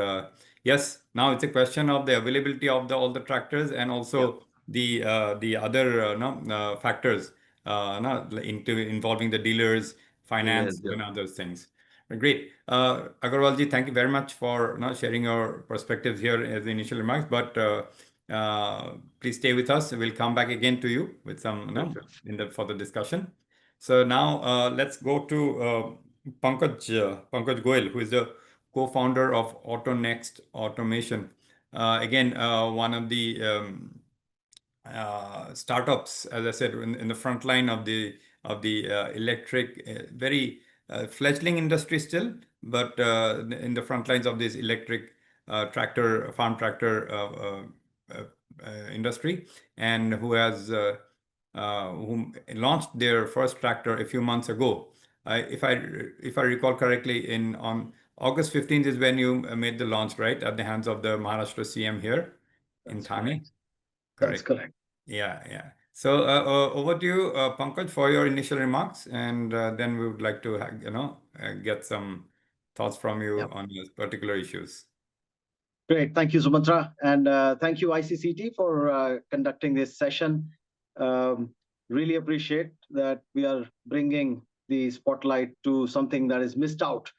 Speaker 1: yes, now it's a question of the availability of all the tractors, and also the other factors involving the dealers, finance, and other things. Great. Aggarwalji, thank you very much for sharing your perspectives here as the initial remarks. But please stay with us. We'll come back again to you with some for the discussion. So now let's go to Pankaj Goyal, who is the co-founder of AutoNext Automation. Again, one of the startups, as I said, in the front line of the electric, very fledgling industry still, but in the front lines of this electric farm tractor industry, and who launched their first tractor a few months ago. If I recall correctly, on August 15th is when you made the launch, right, at the hands of the Maharashtra CM here in Thane.
Speaker 5: That's correct.
Speaker 1: Yeah. So over to you, Pankaj, for your initial remarks, and then we would like to get some thoughts from you on these particular issues.
Speaker 5: Great. Thank you, Sumatra. And thank you, ICCT, for conducting this session. really appreciate that we are bringing the spotlight to something that is missed out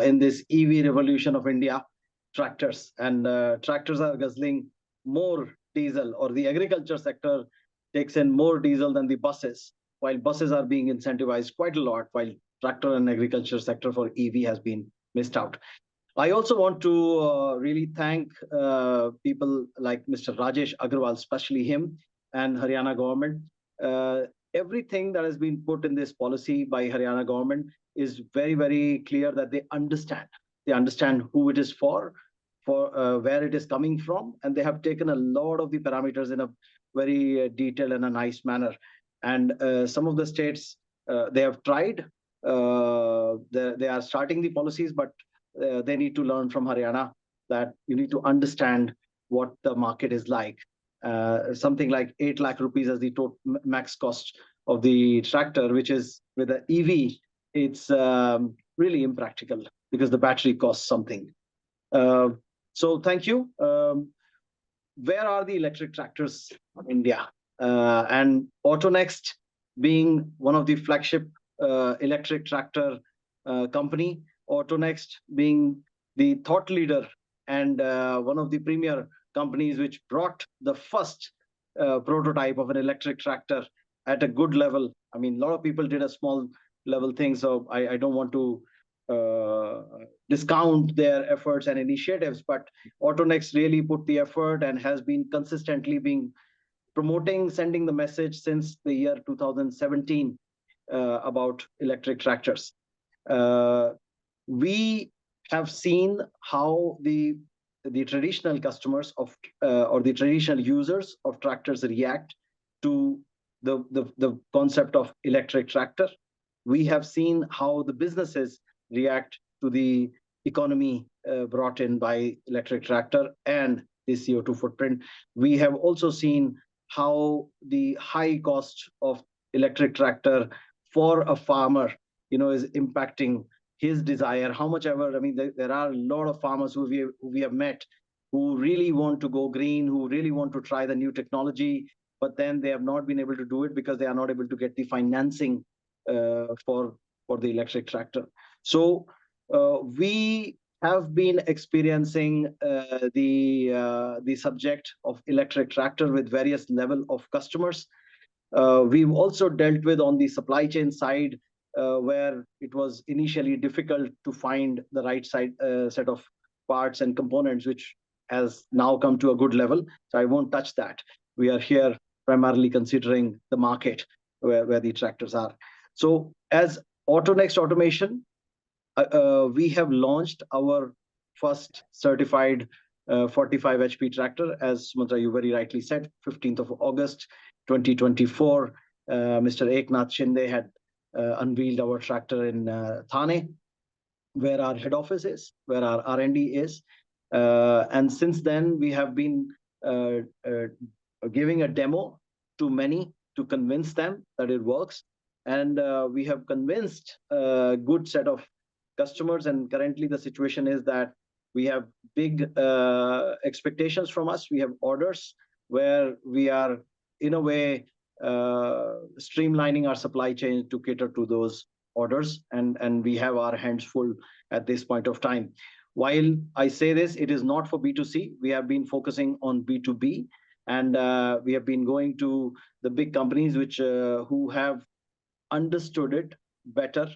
Speaker 5: in this EV revolution of India, tractors. And tractors are guzzling more diesel, or the agriculture sector takes in more diesel than the buses, while buses are being incentivized quite a lot, while tractor and agriculture sector for EV has been missed out. I also want to really thank people like Mr. Rajesh Aggarwal, especially him, and Haryana government. Uh, Everything that has been put in this policy by Haryana government is very, very clear that they understand. They understand who it is for where it is coming from, and they have taken a lot of the parameters in a very detailed and a nice manner. And some of the states, they have tried. They are starting the policies, but they need to learn from Haryana that you need to understand what the market is like. Something like 8 lakh rupees as the total max cost of the tractor, which is with an EV, it's really impractical because the battery costs something. So thank you. Where are the electric tractors in India? And AutoNext, being one of the flagship electric tractor company, AutoNext being the thought leader and one of the premier companies which brought the first prototype of an electric tractor at a good level. I mean, a lot of people did a small level thing, so I don't want to discount their efforts and initiatives, but AutoNext really put the effort and has been consistently being promoting, sending the message since the year 2017 about electric tractors. We have seen how the traditional customers of or the traditional users of tractors react to the concept of electric tractor. We have seen how the businesses react to the economy brought in by electric tractor and the CO2 footprint. We have also seen how the high cost of electric tractor for a farmer, is impacting his desire. How much ever, I mean, there are a lot of farmers who we have met who really want to go green, who really want to try the new technology, but then they have not been able to do it because they are not able to get the financing for the electric tractor. So we have been experiencing the subject of electric tractor with various level of customers. We've also dealt with on the supply chain side, where it was initially difficult to find the right set of parts and components, which has now come to a good level. So I won't touch that. We are here primarily considering the market where the tractors are. So as AutoNext Automation, we have launched our first certified 45 HP tractor, as Sumatra, you very rightly said, 15th of August, 2024. Mr. Eknath Shinde had unveiled our tractor in Thane, where our head office is, where our R&D is. And since then, we have been giving a demo to many to convince them that it works. And we have convinced a good set of customers. And currently the situation is that we have big expectations from us. We have orders where we are, in a way, streamlining our supply chain to cater to those orders. And we have our hands full at this point of time. While I say this, it is not for B2C. We have been focusing on B2B. And we have been going to the big companies which who have understood it better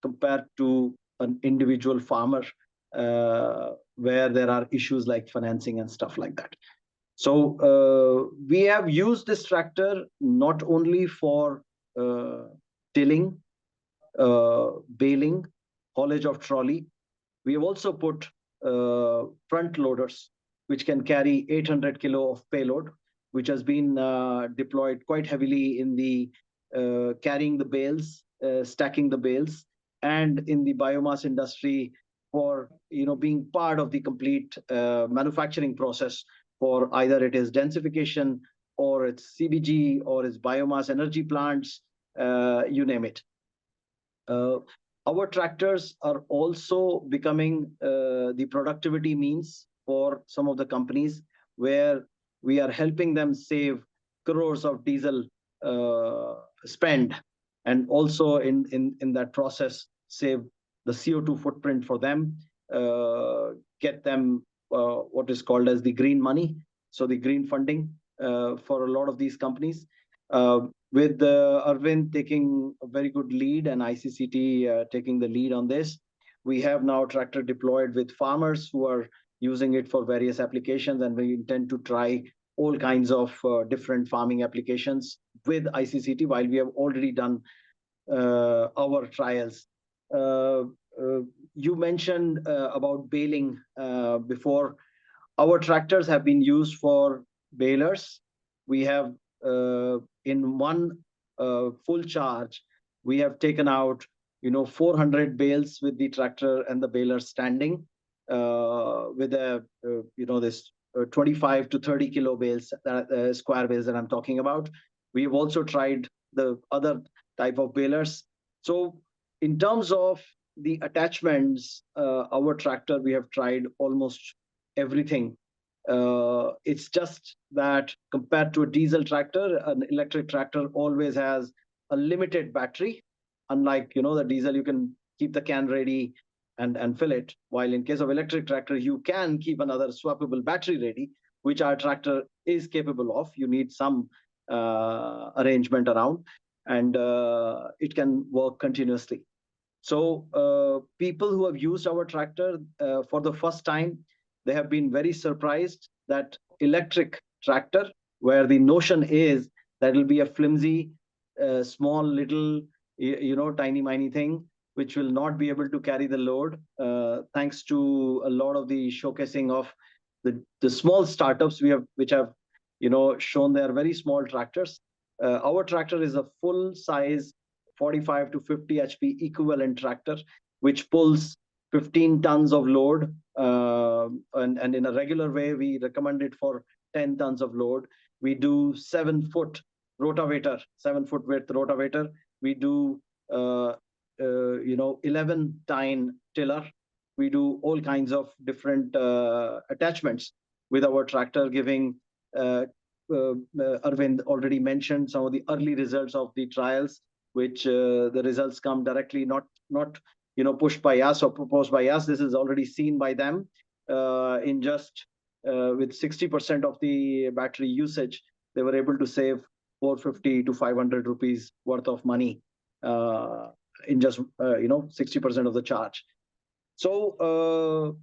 Speaker 5: compared to an individual farmer, where there are issues like financing and stuff like that. So we have used this tractor not only for tilling, baling, haulage of trolley. We have also put front loaders, which can carry 800 kilo of payload, which has been deployed quite heavily in the carrying the bales, stacking the bales, and in the biomass industry for being part of the complete manufacturing process for either it is densification or it's CBG or it's biomass energy plants, you name it. Our tractors are also becoming the productivity means for some of the companies, where we are helping them save crores of diesel spend, and also in that process save the CO2 footprint for them, get them what is called as the green money, so the green funding for a lot of these companies. With Arvind taking a very good lead and ICCT taking the lead on this, we have now tractor deployed with farmers who are using it for various applications, and we intend to try all kinds of different farming applications with ICCT, while we have already done our trials. You mentioned about baling before. Our tractors have been used for balers. We have in one full charge, we have taken out 400 bales with the tractor and the baler standing with a this 25 to 30 kilo bales, square bales that I'm talking about. We've also tried the other type of balers. So in terms of the attachments, our tractor, we have tried almost everything. It's just that compared to a diesel tractor, an electric tractor always has a limited battery. Unlike the diesel, you can keep the can ready and fill it. While in case of electric tractor, you can keep another swappable battery ready, which our tractor is capable of. You need some arrangement around, and it can work continuously. So people who have used our tractor for the first time, they have been very surprised that electric tractor, where the notion is that it'll be a flimsy, small, little, tiny thing, which will not be able to carry the load, thanks to a lot of the showcasing of the small startups which have shown their very small tractors. Our tractor is a full size 45 to 50 HP equivalent tractor, which pulls 15 tons of load, and in a regular way we recommend it for 10 tons of load. We do 7-foot rotavator, 7-foot width rotavator. We do 11 tine tiller. We do all kinds of different attachments with our tractor, giving Arvind already mentioned some of the early results of the trials, which the results come directly, not pushed by us or proposed by us. This is already seen by them. In just with 60% of the battery usage, they were able to save 450 to 500 rupees worth of money in just 60% of the charge. So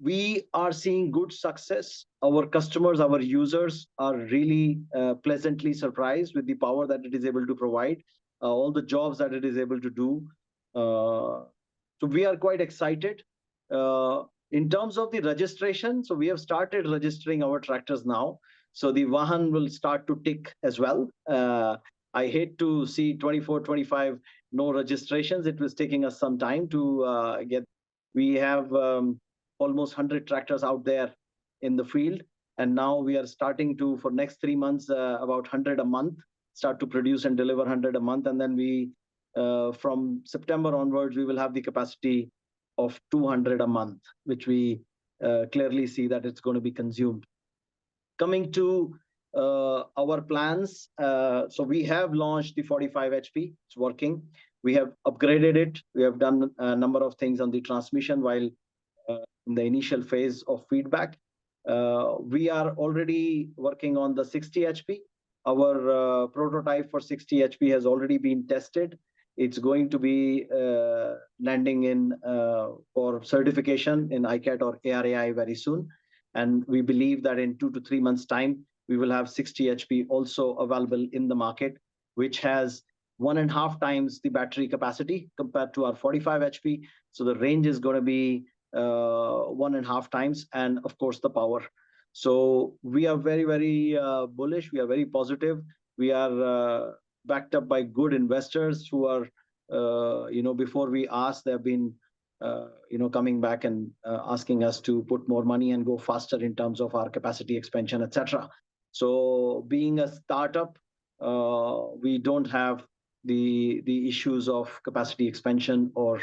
Speaker 5: we are seeing good success. Our customers, our users are really pleasantly surprised with the power that it is able to provide, all the jobs that it is able to do. So we are quite excited. In terms of the registration, so we have started registering our tractors now. So the Vahan will start to tick as well. I hate to see 24, 25 no registrations. It was taking us some time to get. We have almost 100 tractors out there in the field, and now we are starting to, for next 3 months, about 100 a month, start to produce and deliver 100 a month, and then we from September onwards we will have the capacity of 200 a month, which we clearly see that it's going to be consumed. Coming to our plans, so we have launched the 45 HP. It's working. We have upgraded it. We have done a number of things on the transmission while in the initial phase of feedback. We are already working on the 60 HP. Our prototype for 60 HP has already been tested. It's going to be landing in for certification in ICCT or ARAI very soon. And we believe that in 2 to 3 months' time, we will have 60 HP also available in the market, which has 1.5 times the battery capacity compared to our 45 HP. So the range is going to be 1.5 times, and of course the power. So we are very, very bullish. We are very positive. We are backed up by good investors who are, before we ask, they've been, coming back and asking us to put more money and go faster in terms of our capacity expansion, etc. So being a startup, we don't have the issues of capacity expansion. Or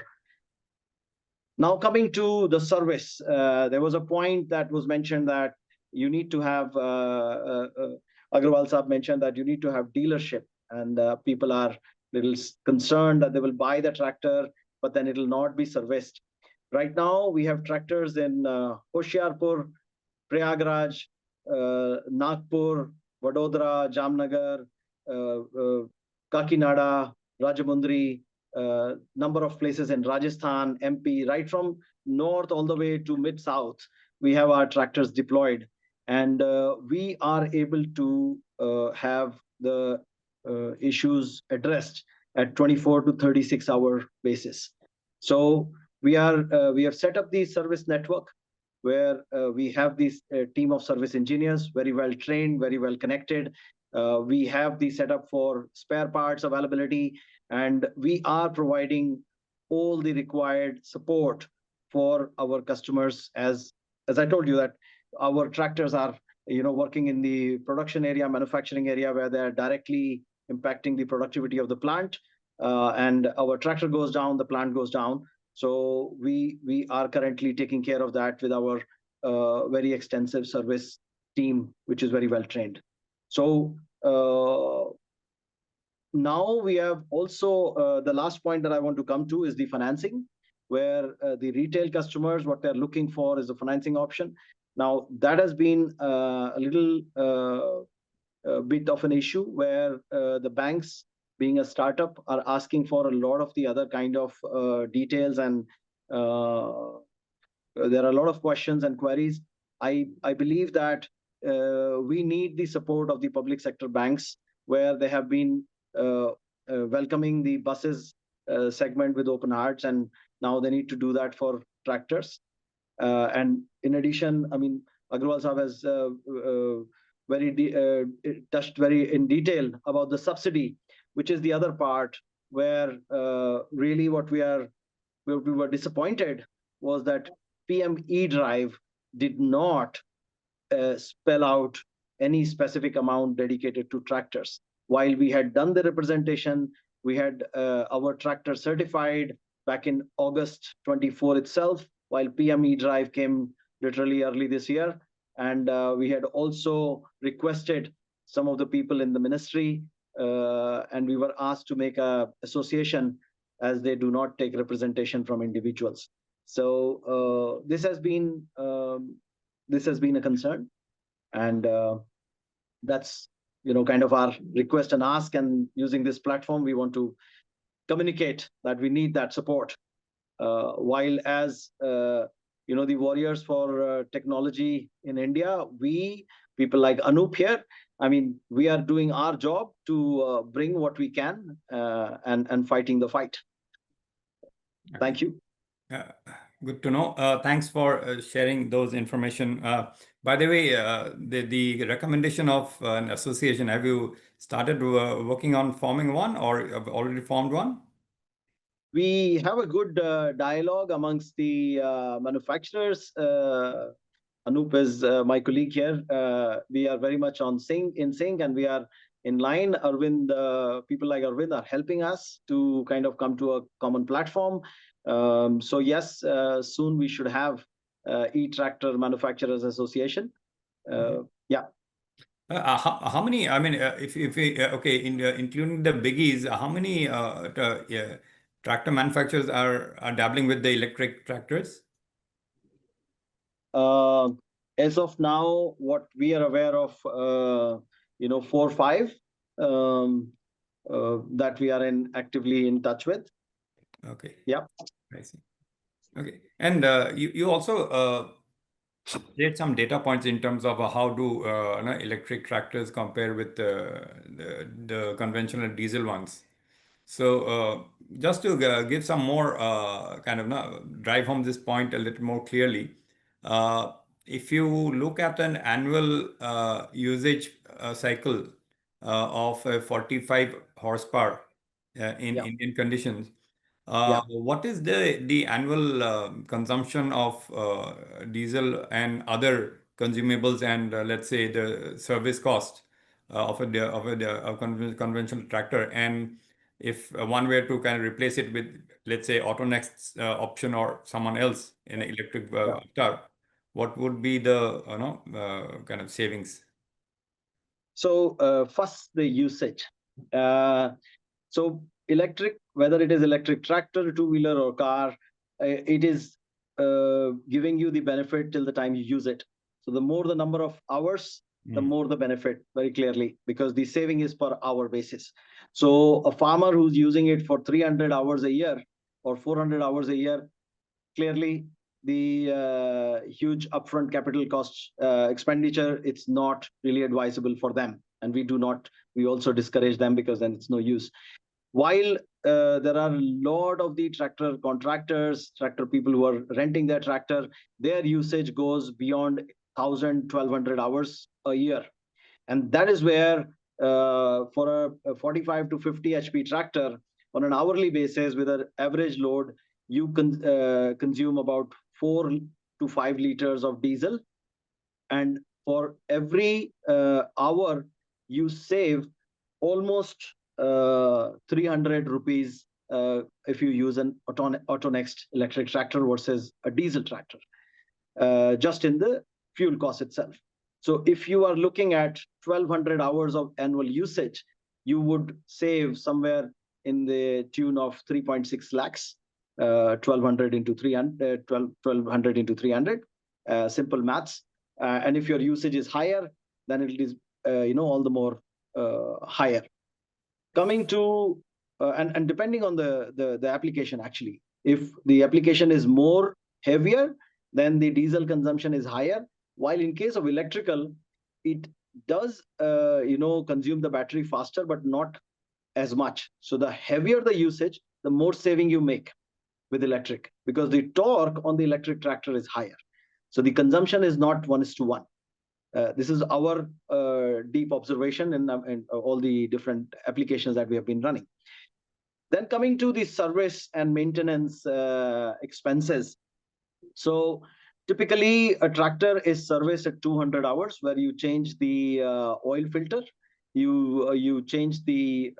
Speaker 5: now coming to the service, there was a point that was mentioned that you need to have, Aggarwal Saab mentioned that you need to have dealership. and people are little concerned that they will buy the tractor, but then it will not be serviced. Right now, we have tractors in Hoshiarpur, Prayagraj, Nagpur, Vadodara, Jamnagar, Kakinada, Rajamundry, number of places in Rajasthan, MP, right from north all the way to mid-south. We have our tractors deployed, and we are able to have the issues addressed at 24 to 36-hour basis. So we have set up the service network where we have this team of service engineers, very well trained, very well connected. We have the setup for spare parts availability, and we are providing all the required support for our customers. As I told you, that our tractors are working in the production area, manufacturing area, where they are directly impacting the productivity of the plant. And our tractor goes down, the plant goes down. So we are currently taking care of that with our very extensive service team, which is very well trained. So now we have also the last point that I want to come to is the financing, where the retail customers, what they're looking for is a financing option. Now that has been a little bit of an issue, where the banks, being a startup, are asking for a lot of the other kind of details, and there are a lot of questions and queries. I believe that we need the support of the public sector banks, where they have been welcoming the buses segment with open hearts, and now they need to do that for tractors. And in addition, I mean, Aggarwal Sahab has touched very in detail about the subsidy, which is the other part, where really what we were disappointed was that PM eDrive did not spell out any specific amount dedicated to tractors. While we had done the representation, we had our tractor certified back in August 24 itself, while PM eDrive came literally early this year. And we had also requested some of the people in the ministry, and we were asked to make a association, as they do not take representation from individuals. So this has been a concern, and that's kind of our request and ask. And using this platform, we want to communicate that we need that support. While as the warriors for technology in India, people like Anup here, I mean, we are doing our job to bring what we can and fighting the fight. Thank you.
Speaker 1: Good to know. Thanks for sharing those information. By the way, the recommendation of an association, have you started working on forming one, or have already formed one?
Speaker 5: We have a good dialogue amongst the manufacturers. Anup is my colleague here. We are very much in sync, and we are in line. Arvind, people like Arvind are helping us to kind of come to a common platform. So yes, soon we should have e-tractor manufacturers association. Yeah.
Speaker 1: How many? I mean, if we okay, including the biggies, how many tractor manufacturers are dabbling with the electric tractors?
Speaker 5: As of now, what we are aware of, 4 or 5 that we are actively in touch with.
Speaker 1: Okay.
Speaker 5: Yeah.
Speaker 1: I see. Okay. And you also shared some data points in terms of how do electric tractors compare with the conventional diesel ones. So just to give some more kind of drive home this point a little more clearly, if you look at an annual usage cycle of 45 horsepower in Indian conditions, what is the annual consumption of diesel and other consumables, and let's say the service cost of a conventional tractor? And if one were to kind of replace it with, let's say, AutoNext's option or someone else in an electric avatar, what would be the kind of savings?
Speaker 5: So first, the usage. So electric, whether it is electric tractor, two-wheeler or car, it is giving you the benefit till the time you use it. So the more the number of hours, the more the benefit, very clearly, because the saving is per hour basis. So a farmer who's using it for 300 hours a year or 400 hours a year, clearly the huge upfront capital cost expenditure, it's not really advisable for them. And we also discourage them, because then it's no use. While there are a lot of the tractor contractors, tractor people who are renting their tractor, their usage goes beyond 1,000, 1,200 hours a year. And that is where for a 45 to 50 HP tractor on an hourly basis with an average load, you consume about 4 to 5 liters of diesel. And for every hour, you save almost 300 rupees if you use an AutoNext electric tractor versus a diesel tractor, just in the fuel cost itself. So if you are looking at 1,200 hours of annual usage, you would save somewhere in the tune of 3.6 lakhs, 1,200 into 300, 1,200 into 300, simple maths. And if your usage is higher, then it is all the more higher. Coming to and depending on the application, actually, if the application is more heavier, then the diesel consumption is higher. While in case of electrical, it does consume the battery faster, but not as much. So the heavier the usage, the more saving you make with electric, because the torque on the electric tractor is higher. So the consumption is not 1:1. This is our deep observation in all the different applications that we have been running. Then coming to the service and maintenance expenses. So typically a tractor is serviced at 200 hours, where you change the oil filter, you change the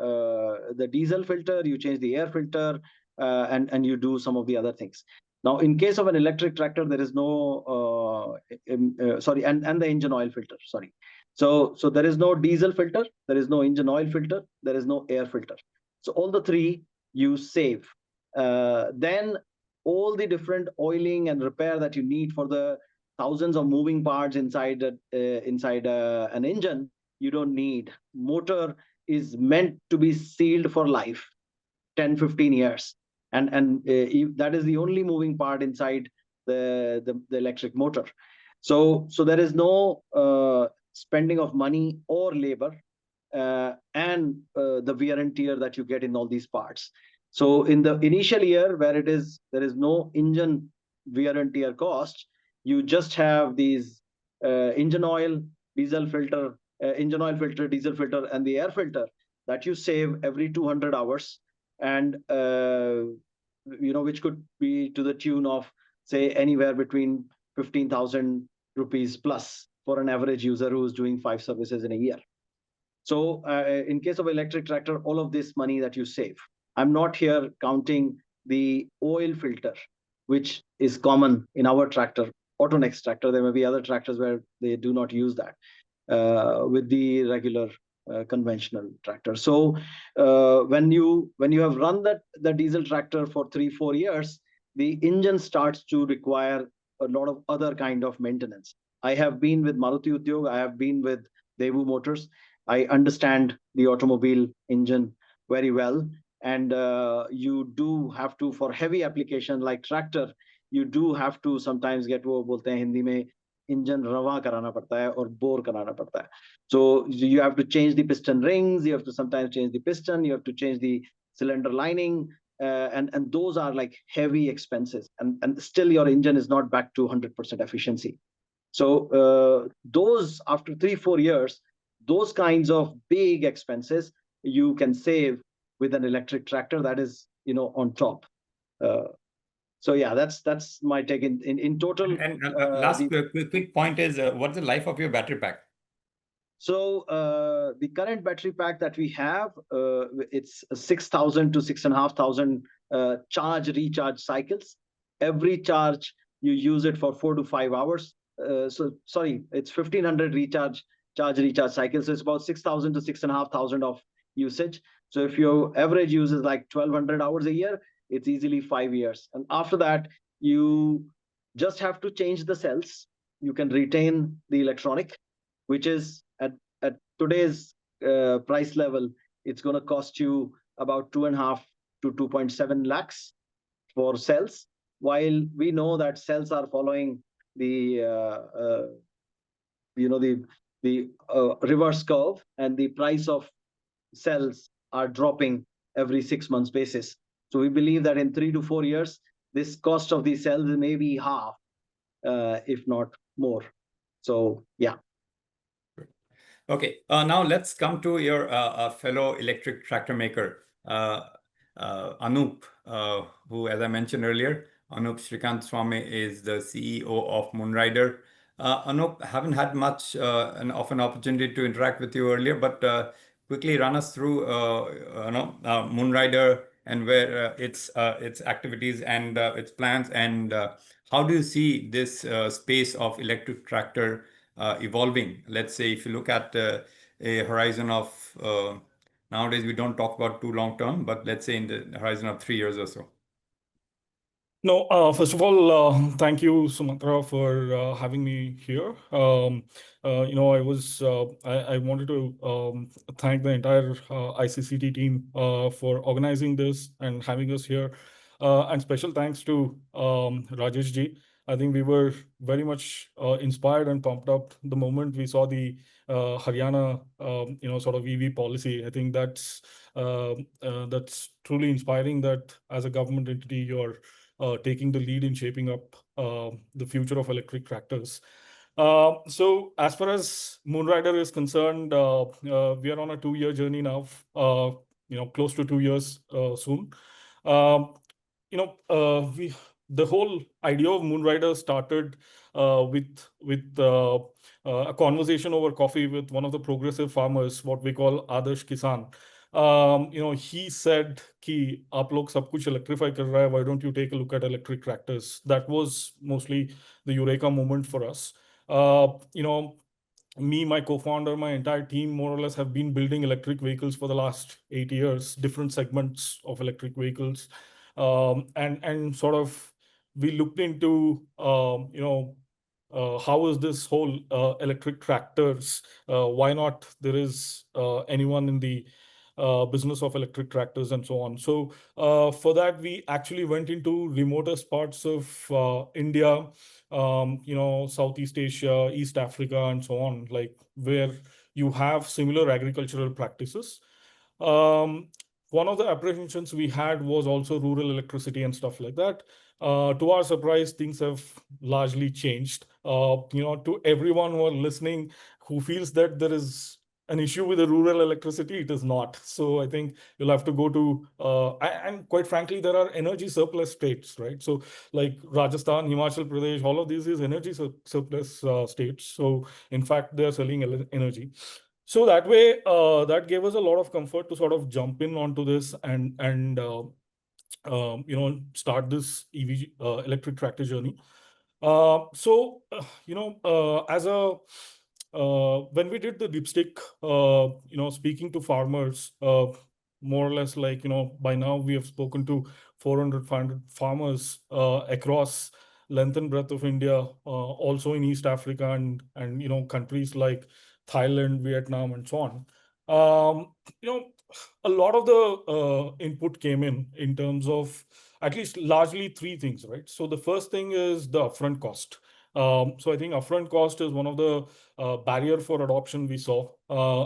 Speaker 5: diesel filter, you change the air filter, and you do some of the other things. Now, in case of an electric tractor, there is no, and the engine oil filter, sorry. So there is no diesel filter, there is no engine oil filter, there is no air filter. So all the three you save. Then all the different oiling and repair that you need for the thousands of moving parts inside an engine, you don't need. Motor is meant to be sealed for life, 10, 15 years. And that is the only moving part inside the electric motor. So there is no spending of money or labor and the wear and tear that you get in all these parts. So in the initial year, where there is no engine wear and tear cost, you just have these engine oil, diesel filter, diesel filter, and the air filter that you save every 200 hours. And which could be to the tune of, say, anywhere between 15,000 rupees plus for an average user who is doing 5 services in a year. So in case of electric tractor, all of this money that you save. I'm not here counting the oil filter, which is common in our tractor, AutoNext tractor. There may be other tractors where they do not use that with the regular conventional tractor. So when you have run the diesel tractor for 3-4 years, the engine starts to require a lot of other kind of maintenance. I have been with Maruti Udyog, I have been with Devu Motors. I understand the automobile engine very well. And you do have to, for heavy application like tractor, you do have to sometimes get वो बोलते हैं हिंदी में engine रवा कराना पड़ता है और bore कराना पड़ता है. So you have to change the piston rings, you have to sometimes change the piston, you have to change the cylinder lining, and those are like heavy expenses, and still your engine is not back to 100% efficiency. So those, after 3-4 years, those kinds of big expenses you can save with an electric tractor that is on top. So yeah, that's my take in total.
Speaker 1: And last quick point is, what's the life of your battery pack?
Speaker 5: So the current battery pack that we have, it's 6,000 to 6,500 charge recharge cycles. Every charge you use it for 4 to 5 hours. So sorry, it's 1,500 charge recharge cycles. So it's about 6,000 to 6,500 of usage. So if your average use is like 1,200 hours a year, it's easily 5 years. And after that, you just have to change the cells. You can retain the electronic, which is at today's price level, it's going to cost you about 2.5 to 2.7 lakhs for cells. While we know that cells are following the reverse curve, and the price of cells are dropping every 6 months basis. So we believe that in 3 to 4 years, this cost of these cells may be half, if not more. So yeah.
Speaker 1: Okay, now let's come to your fellow electric tractor maker, Anup, who, as I mentioned earlier, Anup Shrikant Swamy is the CEO of Moonrider. Anup, haven't had much of an opportunity to interact with you earlier, but quickly run us through Moonrider and where its activities and its plans, and how do you see this space of electric tractor evolving? Let's say if you look at a horizon of nowadays we don't talk about too long term, but let's say in the horizon of 3 years or so.
Speaker 6: No, first of all, thank you, Sumatra, for having me here. I wanted to thank the entire ICCT team for organizing this and having us here. And special thanks to Rajesh ji. I think we were very much inspired and pumped up the moment we saw the Haryana, sort of EV policy. I think that's truly inspiring that as a government entity, you're taking the lead in shaping up the future of electric tractors. So as far as Moonrider is concerned, we are on a 2-year journey now, close to 2 years soon. The whole idea of Moonrider started with a conversation over coffee with one of the progressive farmers, what we call Adarsh Kisan. He said कि आप लोग सब कुछ electrify कर रहा है, why don't you take a look at electric tractors? That was mostly the eureka moment for us. Me, my co-founder, my entire team more or less have been building electric vehicles for the last 8 years, different segments of electric vehicles. And sort of we looked into, how is this whole electric tractors? Why not there is anyone in the business of electric tractors and so on. So for that, we actually went into remotest parts of India, Southeast Asia, East Africa, and so on, like where you have similar agricultural practices. One of the apprehensions we had was also rural electricity and stuff like that. To our surprise, things have largely changed. To everyone who are listening, who feels that there is an issue with the rural electricity, it is not. So I think you'll have to go to, and quite frankly, there are energy surplus states, right? So like Rajasthan, Himachal Pradesh, all of these is energy surplus states. So in fact, they're selling energy. So that way, that gave us a lot of comfort to sort of jump in onto this and start this EV electric tractor journey. When we did the dipstick, speaking to farmers, more or less like, by now we have spoken to 400, 500 farmers across length and breadth of India, also in East Africa and countries like Thailand, Vietnam, and so on. A lot of the input came in terms of at least largely 3 things, right? So the first thing is the upfront cost. So I think upfront cost is one of the barrier for adoption we saw.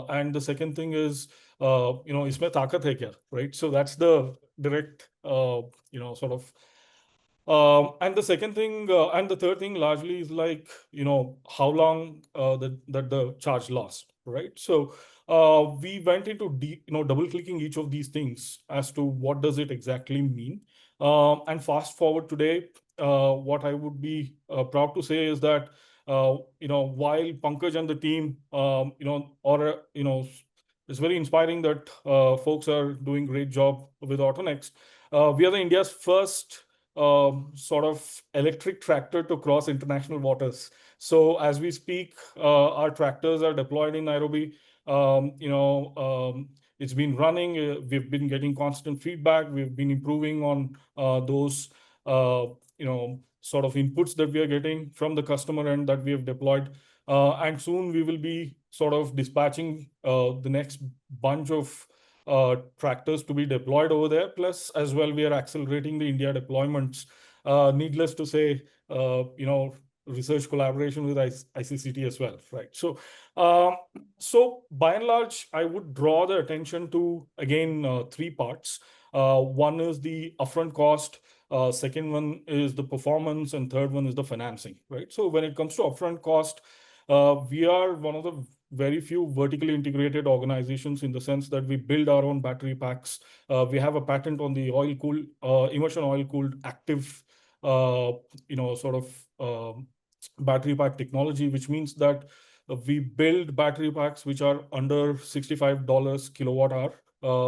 Speaker 6: And the second thing is, इसमें ताकत है क्या, right? So that's the direct, sort of. And the second thing, and the third thing largely is like, how long that the charge lasts, right? So we went into double clicking each of these things as to what does it exactly mean. And fast forward today, what I would be proud to say is that, while Pankaj and the team, it's very inspiring that folks are doing great job with AutoNext. We are the India's first sort of electric tractor to cross international waters. So as we speak, our tractors are deployed in Nairobi. It's been running. We've been getting constant feedback. We've been improving on those sort of inputs that we are getting from the customer end that we have deployed. And soon we will be sort of dispatching the next bunch of tractors to be deployed over there. Plus, as well, we are accelerating the India deployments. Needless to say, research collaboration with ICCT as well, right? So, by and large, I would draw the attention to, again, three parts. One is the upfront cost, second one is the performance, and third one is the financing, right? So when it comes to upfront cost, we are one of the very few vertically integrated organizations in the sense that we build our own battery packs. We have a patent on the immersion oil cooled active, battery pack technology, which means that we build battery packs which are under $65 kilowatt hour.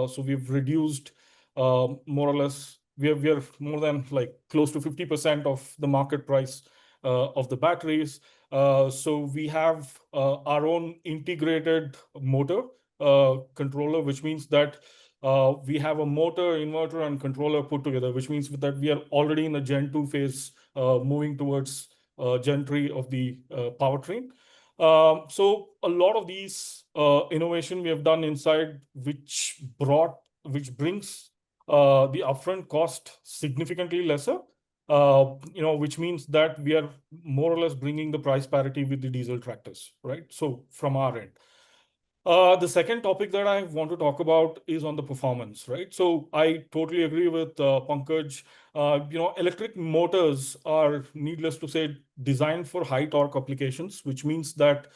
Speaker 6: So we've reduced more or less, we are more than like close to 50% of the market price of the batteries. So we have our own integrated motor controller, which means that we have a motor, inverter, and controller put together, which means that we are already in the Gen 2 phase, moving towards Gen 3 of the powertrain. So a lot of these innovation we have done inside, which brings the upfront cost significantly lesser, which means that we are more or less bringing the price parity with the diesel tractors, right? So from our end. The second topic that I want to talk about is on the performance, right? So I totally agree with Pankaj. Electric motors are, needless to say, designed for high torque applications, which means that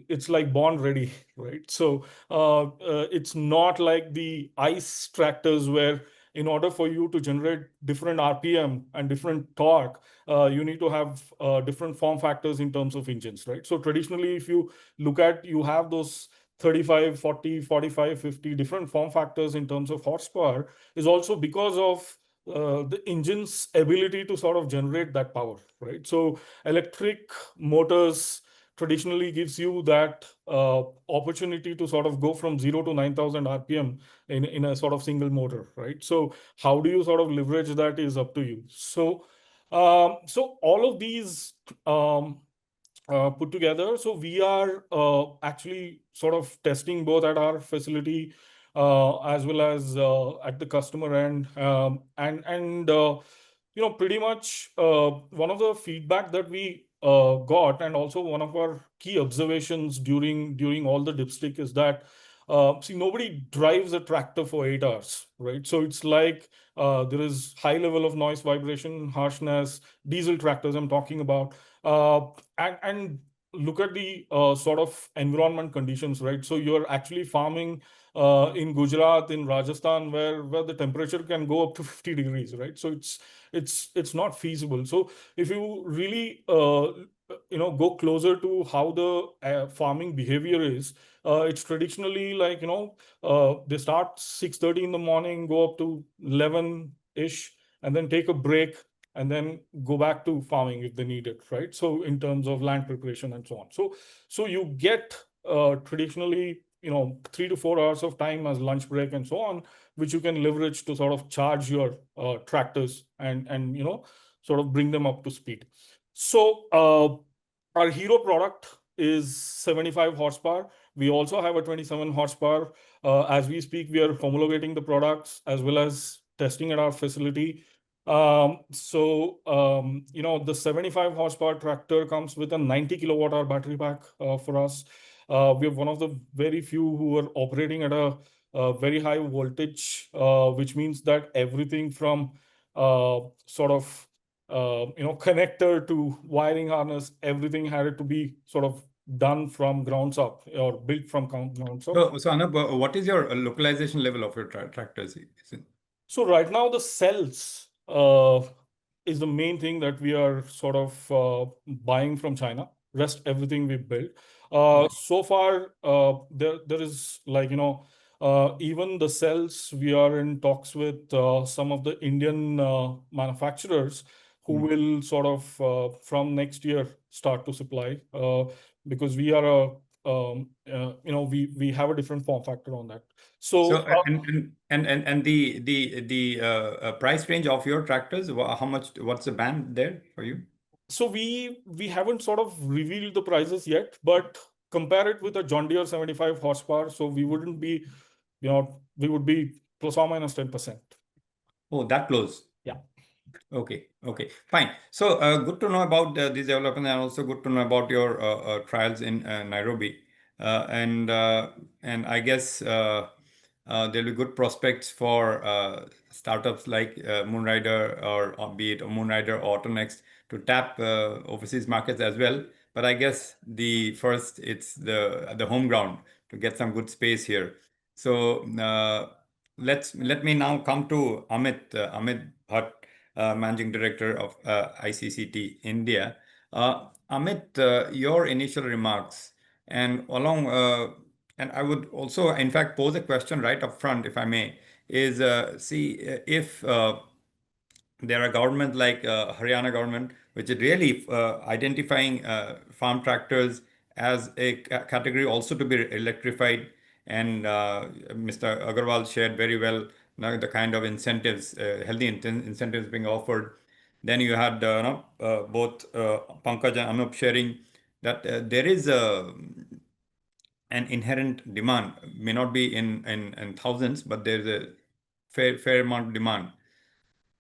Speaker 6: it's like born ready, right? So it's not like the ICE tractors where, in order for you to generate different RPM and different torque, you need to have different form factors in terms of engines, right? So traditionally, if you look at, you have those 35, 40, 45, 50 different form factors in terms of horsepower, is also because of the engine's ability to sort of generate that power, right? So electric motors traditionally gives you that opportunity to sort of go from 0 to 9,000 RPM in a sort of single motor, right? So how do you sort of leverage that is up to you. So all of these put together, so we are actually sort of testing both at our facility as well as at the customer end, pretty much one of the feedback that we got, and also one of our key observations during all the dipstick, is that nobody drives a tractor for 8 hours, right? So it's like there is high level of noise, vibration, harshness, diesel tractors I'm talking about, and look at the sort of environment conditions, right? So you're actually farming in Gujarat, in Rajasthan, where the temperature can go up to 50 degrees, right? So it's not feasible. So if you really go closer to how the farming behavior is, it's traditionally like, they start 6:30 in the morning, go up to 11-ish, and then take a break, and then go back to farming if they need it, right? So in terms of land preparation and so on. So you get traditionally, 3 to 4 hours of time as lunch break and so on, which you can leverage to sort of charge your tractors and sort of bring them up to speed. So our hero product is 75 horsepower. We also have a 27 horsepower. As we speak, we are homologating the products as well as testing at our facility. The 75 horsepower tractor comes with a 90 kilowatt hour battery pack for us. We are one of the very few who are operating at a very high voltage, which means that everything from connector to wiring harness, everything had to be sort of done from grounds up or built from grounds up.
Speaker 1: So Anub, what is your localization level of your tractors?
Speaker 6: So right now the cells is the main thing that we are sort of buying from China. Rest everything we build. So far, there is like, even the cells, we are in talks with some of the Indian manufacturers who will sort of from next year start to supply, because we are we have a different form factor on that. So,
Speaker 1: and the price range of your tractors, how much? What's the band there for you?
Speaker 6: so we haven't sort of revealed the prices yet, but compare it with a John Deere 75 horsepower, so we wouldn't be, we would be plus or minus 10%.
Speaker 1: Oh, that close.
Speaker 6: Yeah.
Speaker 1: Okay, fine. So good to know about these developments, and also good to know about your trials in Nairobi. And I guess there'll be good prospects for startups like Moonrider, or be it Moonrider or Autonext, to tap overseas markets as well. But I guess it's the home ground to get some good space here. So let me now come to Amit Bhatt, Managing Director of ICCT India. Amit, your initial remarks, and and I would also, in fact, pose a question right up front, if I may, is if there are governments like Haryana government, which is really identifying farm tractors as a category also to be electrified. And Mr. Aggarwal shared very well now the kind of incentives, healthy incentives being offered. Then you had both Pankaj and Anup sharing that there is an inherent demand, may not be in thousands, but there's a fair amount of demand.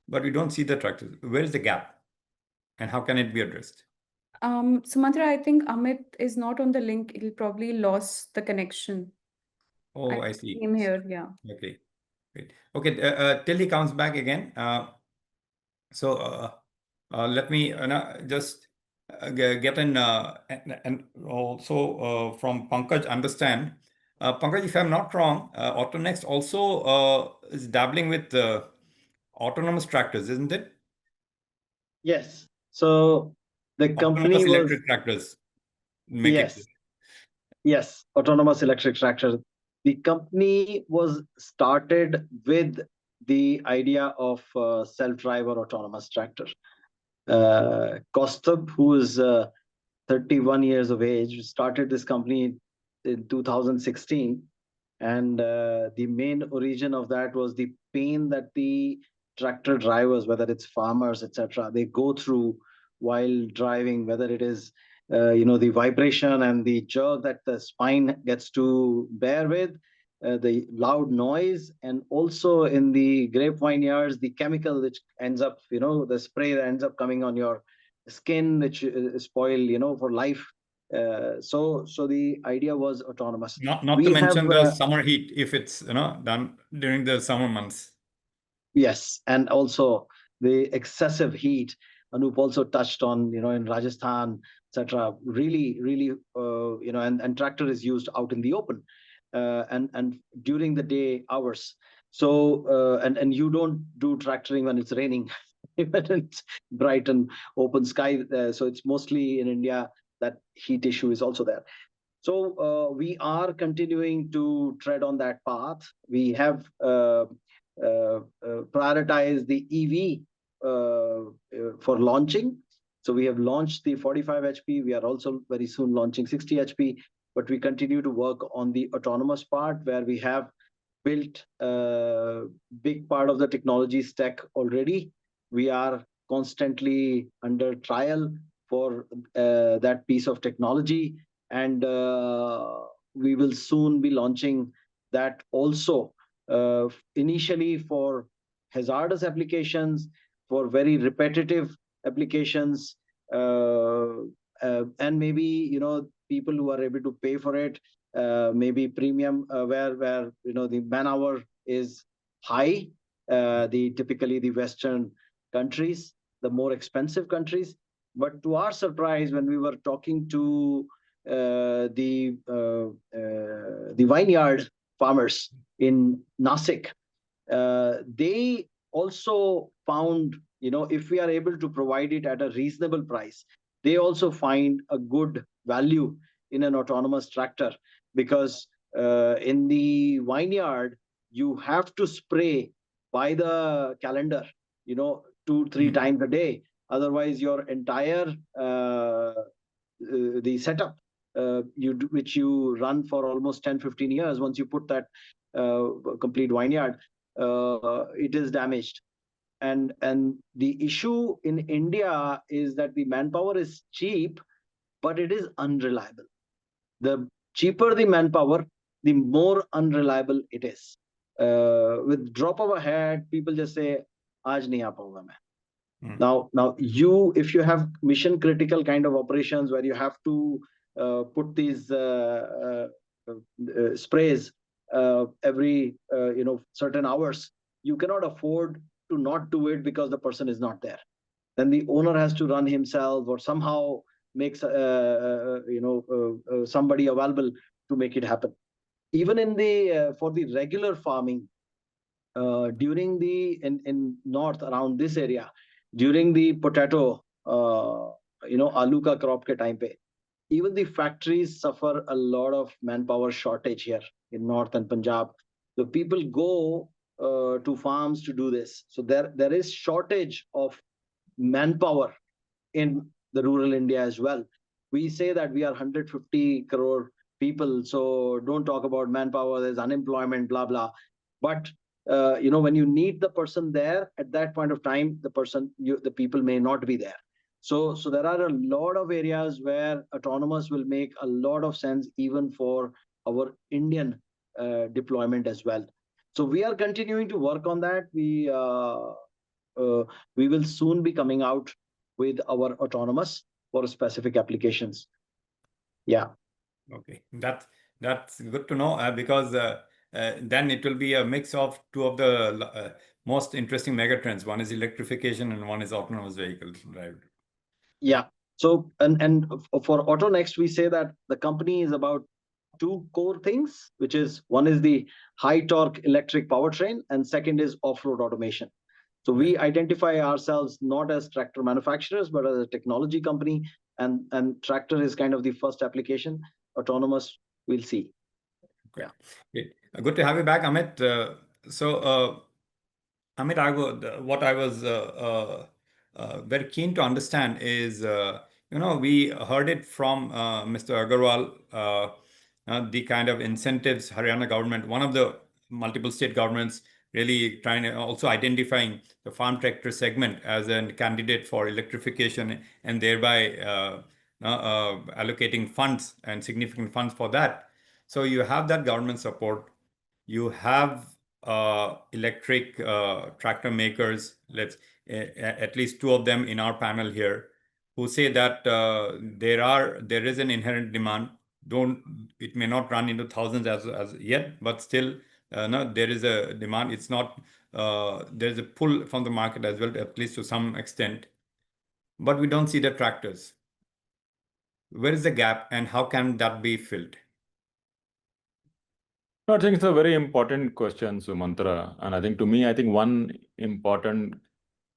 Speaker 1: But we don't see the tractors. Where is the gap, and how can it be addressed?
Speaker 2: Sumatra, I think Amit is not on the link. He'll probably lost the connection.
Speaker 1: Oh,
Speaker 2: I
Speaker 1: I see.
Speaker 2: him here, yeah.
Speaker 1: Okay, great. Okay, till he comes back again. Let me just get in and also from Pankaj understand. Pankaj, if I'm not wrong, Autonext also is dabbling with autonomous tractors, isn't it?
Speaker 5: Yes. So the company
Speaker 1: Autonomous
Speaker 5: was,
Speaker 1: electric tractors. Make it clear.
Speaker 5: yes, autonomous electric tractor. The company was started with the idea of self-drive or autonomous tractor. Kaustubh, who is 31 years of age, started this company in 2016. And the main origin of that was the pain that the tractor drivers, whether it's farmers, etc., they go through while driving, whether it is the vibration and the jerk that the spine gets to bear with, the loud noise, and also in the grapevine yards, the chemical which ends up, the spray that ends up coming on your skin, which spoil, for life. So the idea was autonomous.
Speaker 1: Not to
Speaker 5: We have
Speaker 1: mention the summer heat if it's done during the summer months.
Speaker 5: yes, and also the excessive heat. Anup also touched on, in Rajasthan, etc. Really, really, and tractor is used out in the open, and during the day hours. So and you don't do tractoring when it's raining, when it's bright and open sky. So it's mostly in India that heat issue is also there. So we are continuing to tread on that path. We have prioritized the EV for launching. So we have launched the 45 HP. We are also very soon launching 60 HP. But we continue to work on the autonomous part, where we have built a big part of the technology stack already. We are constantly under trial for that piece of technology, and we will soon be launching that also, initially for hazardous applications, for very repetitive applications, and maybe people who are able to pay for it, maybe premium, where the man hour is high, typically the Western countries, the more expensive countries. But to our surprise, when we were talking to the vineyard farmers in Nasik, they also found, if we are able to provide it at a reasonable price, they also find a good value in an autonomous tractor, because in the vineyard, you have to spray by the calendar, 2-3 times a day. Otherwise, your entire the setup which you run for almost 10-15 years. Once you put that complete vineyard, it is damaged. And the issue in India is that the manpower is cheap, but it is unreliable. The cheaper the manpower, the more unreliable it is. With drop of a hat, people just say, "Aaj nahi aa paunga main." Now, if you have mission critical kind of operations where you have to put these sprays every certain hours, you cannot afford to not do it because the person is not there. Then the owner has to run himself or somehow makes somebody available to make it happen. Even in the for the regular farming, during the in north around this area, during the potato आलू का crop के time पे, even the factories suffer a lot of manpower shortage here in north and Punjab. So people go to farms to do this. So there is shortage of manpower in the rural India as well. We say that we are 150 crore people, so don't talk about manpower, there's unemployment, blah, blah. But when you need the person there at that point of time, the people may not be there. So there are a lot of areas where autonomous will make a lot of sense even for our Indian deployment as well. So we are continuing to work on that. We will soon be coming out with our autonomous for specific applications. Yeah.
Speaker 1: Okay, that's good to know because then it will be a mix of two of the most interesting megatrends. One is electrification and one is autonomous vehicles, right?
Speaker 5: Yeah. So and for AutoNext, we say that the company is about two core things, which is one is the high torque electric powertrain, and second is off-road automation. So we identify ourselves not as tractor manufacturers, but as a technology company, and tractor is kind of the first application. Autonomous, we'll see.
Speaker 1: Okay. Yeah. Good to have you back, Amit. Amit, what I was very keen to understand is, we heard it from Mr. Aggarwal, the kind of incentives Haryana government, one of the multiple state governments, really trying to also identifying the farm tractor segment as a candidate for electrification and thereby allocating funds and significant funds for that. So you have that government support. You have electric tractor makers, at least two of them in our panel here, who say that there is an inherent demand. It may not run into thousands as yet, but still no, there is a demand. It's not there is a pull from the market as well, at least to some extent. But we don't see the tractors. Where is the gap, and how can that be filled?
Speaker 7: No, I think it's a very important question, Sumantra. And I think to me, I think one important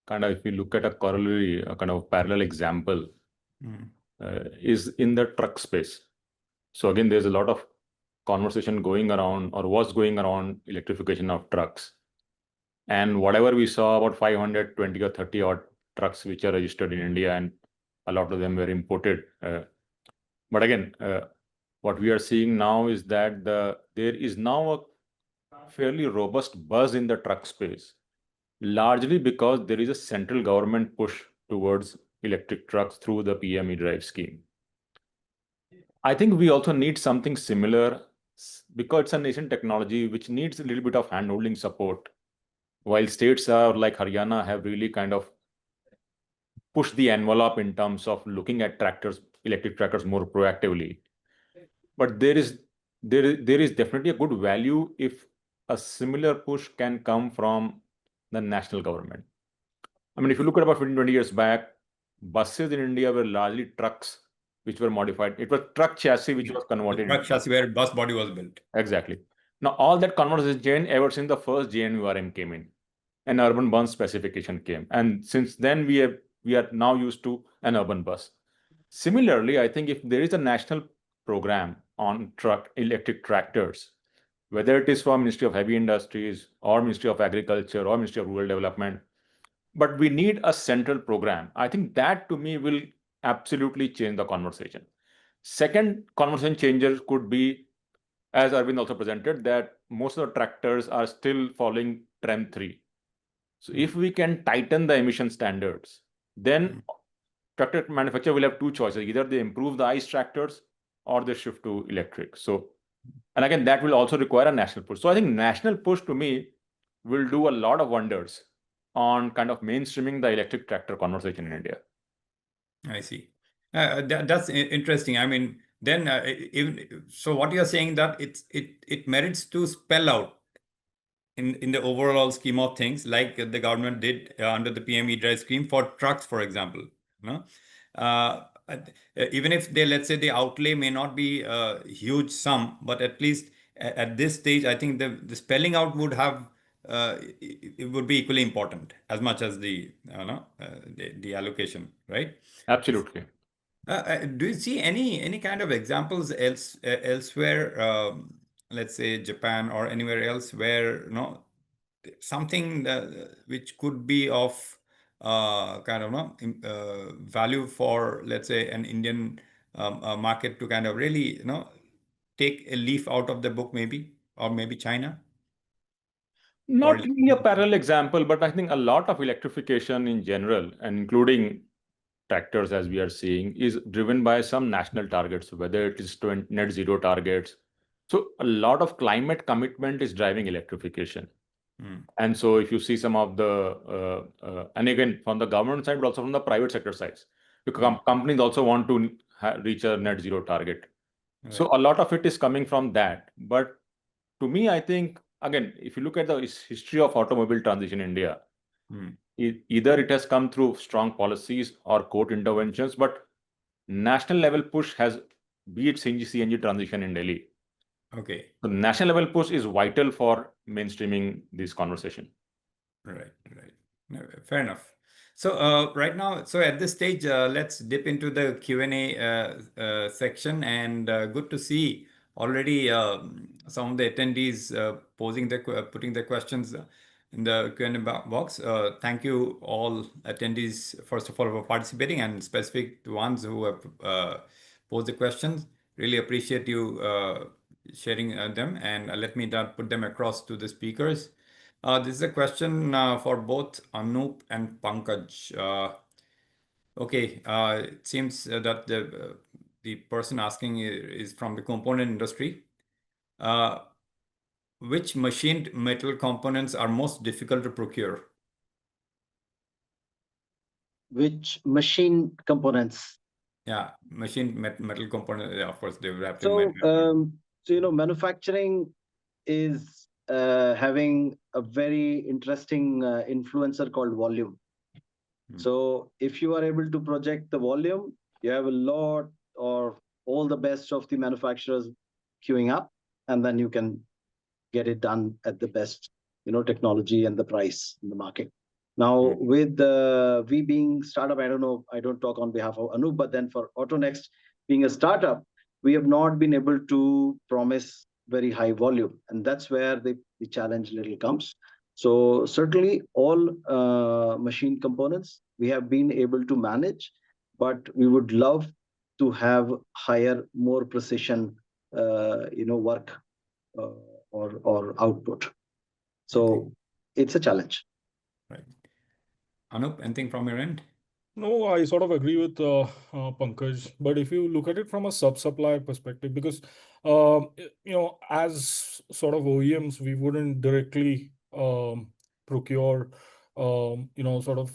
Speaker 7: kind of, if you look at a corollary, a kind of parallel example, is in the truck space. So again, there's a lot of conversation going around or was going around electrification of trucks. And whatever we saw, about 520 or 30 odd trucks which are registered in India, and a lot of them were imported. But again, what we are seeing now is that there is now a fairly robust buzz in the truck space, largely because there is a central government push towards electric trucks through the PM E-Drive scheme. I think we also need something similar because it's a nascent technology which needs a little bit of hand-holding support. While states like Haryana have really kind of pushed the envelope in terms of looking at electric tractors more proactively. But there is definitely a good value if a similar push can come from the national government. I mean, if you look at about 15, 20 years back, buses in India were largely trucks which were modified. It was truck chassis which was converted.
Speaker 1: The truck chassis where bus body was built.
Speaker 7: Exactly. Now, all that conversation changed ever since the first JNURM came in. An urban bus specification came. And since then, we are now used to an urban bus. Similarly, I think if there is a national program on electric tractors, whether it is from Ministry of Heavy Industries or Ministry of Agriculture or Ministry of Rural Development, but we need a central program. I think that to me will absolutely change the conversation. Second conversation changer could be, as Arvind also presented, that most of the tractors are still following TREM 3. So if we can tighten the emission standards, then tractor manufacturer will have two choices. Either they improve the ICE tractors or they shift to electric. So, and again, that will also require a national push. So I think national push to me will do a lot of wonders on kind of mainstreaming the electric tractor conversation in India.
Speaker 1: I see. That's interesting. I mean, then even so, what you're saying that it merits to spell out in the overall scheme of things, like the government did under the PM E-Drive scheme for trucks, for example. No, even if they, let's say, the outlay may not be a huge sum, but at least at this stage, I think the spelling out would have it would be equally important as much as the allocation, right?
Speaker 7: Absolutely.
Speaker 1: Do you see any kind of examples elsewhere, let's say Japan or anywhere else, where something which could be of kind of value for, let's say, an Indian market to kind of really take a leaf out of the book, maybe, or maybe China?
Speaker 7: Not really a parallel example, but I think a lot of electrification in general, and including tractors as we are seeing, is driven by some national targets, whether it is to net zero targets. So a lot of climate commitment is driving electrification. And so if you see some of the, and again, from the government side, but also from the private sector sides, because companies also want to reach a net zero target. Right. So a lot of it is coming from that. But to me, I think, again, if you look at the history of automobile transition in India, either it has come through strong policies or court interventions, but national level push has, be it CNG transition in Delhi.
Speaker 1: Okay.
Speaker 7: The national level push is vital for mainstreaming this conversation.
Speaker 1: Right. No, fair enough. So right now, so at this stage, let's dip into the Q&A section, and good to see already some of the attendees putting their questions in the Q&A box. Thank you all attendees, first of all, for participating, and specific to ones who have posed the questions. Really appreciate you sharing them, and let me put them across to the speakers. This is a question for both Anup and Pankaj. Okay, it seems that the person asking is from the component industry. Which machined metal components are most difficult to procure?
Speaker 5: Which machine components?
Speaker 1: Yeah, machined metal component. Yeah, of course, they will have to.
Speaker 5: So manufacturing is having a very interesting influencer called volume. So if you are able to project the volume, you have a lot or all the best of the manufacturers queuing up, and then you can get it done at the best, technology and the price in the market. Now, with we being startup, I don't know, I don't talk on behalf of Anup, but then for AutoNext being a startup, we have not been able to promise very high volume, and that's where the challenge little comes. So certainly all machine components we have been able to manage, but we would love to have higher, more precision, work or output. So it's a challenge.
Speaker 1: Right. Anup, anything from your end?
Speaker 6: No, I sort of agree with Pankaj, but if you look at it from a sub-supply perspective, because as sort of OEMs, we wouldn't directly procure sort of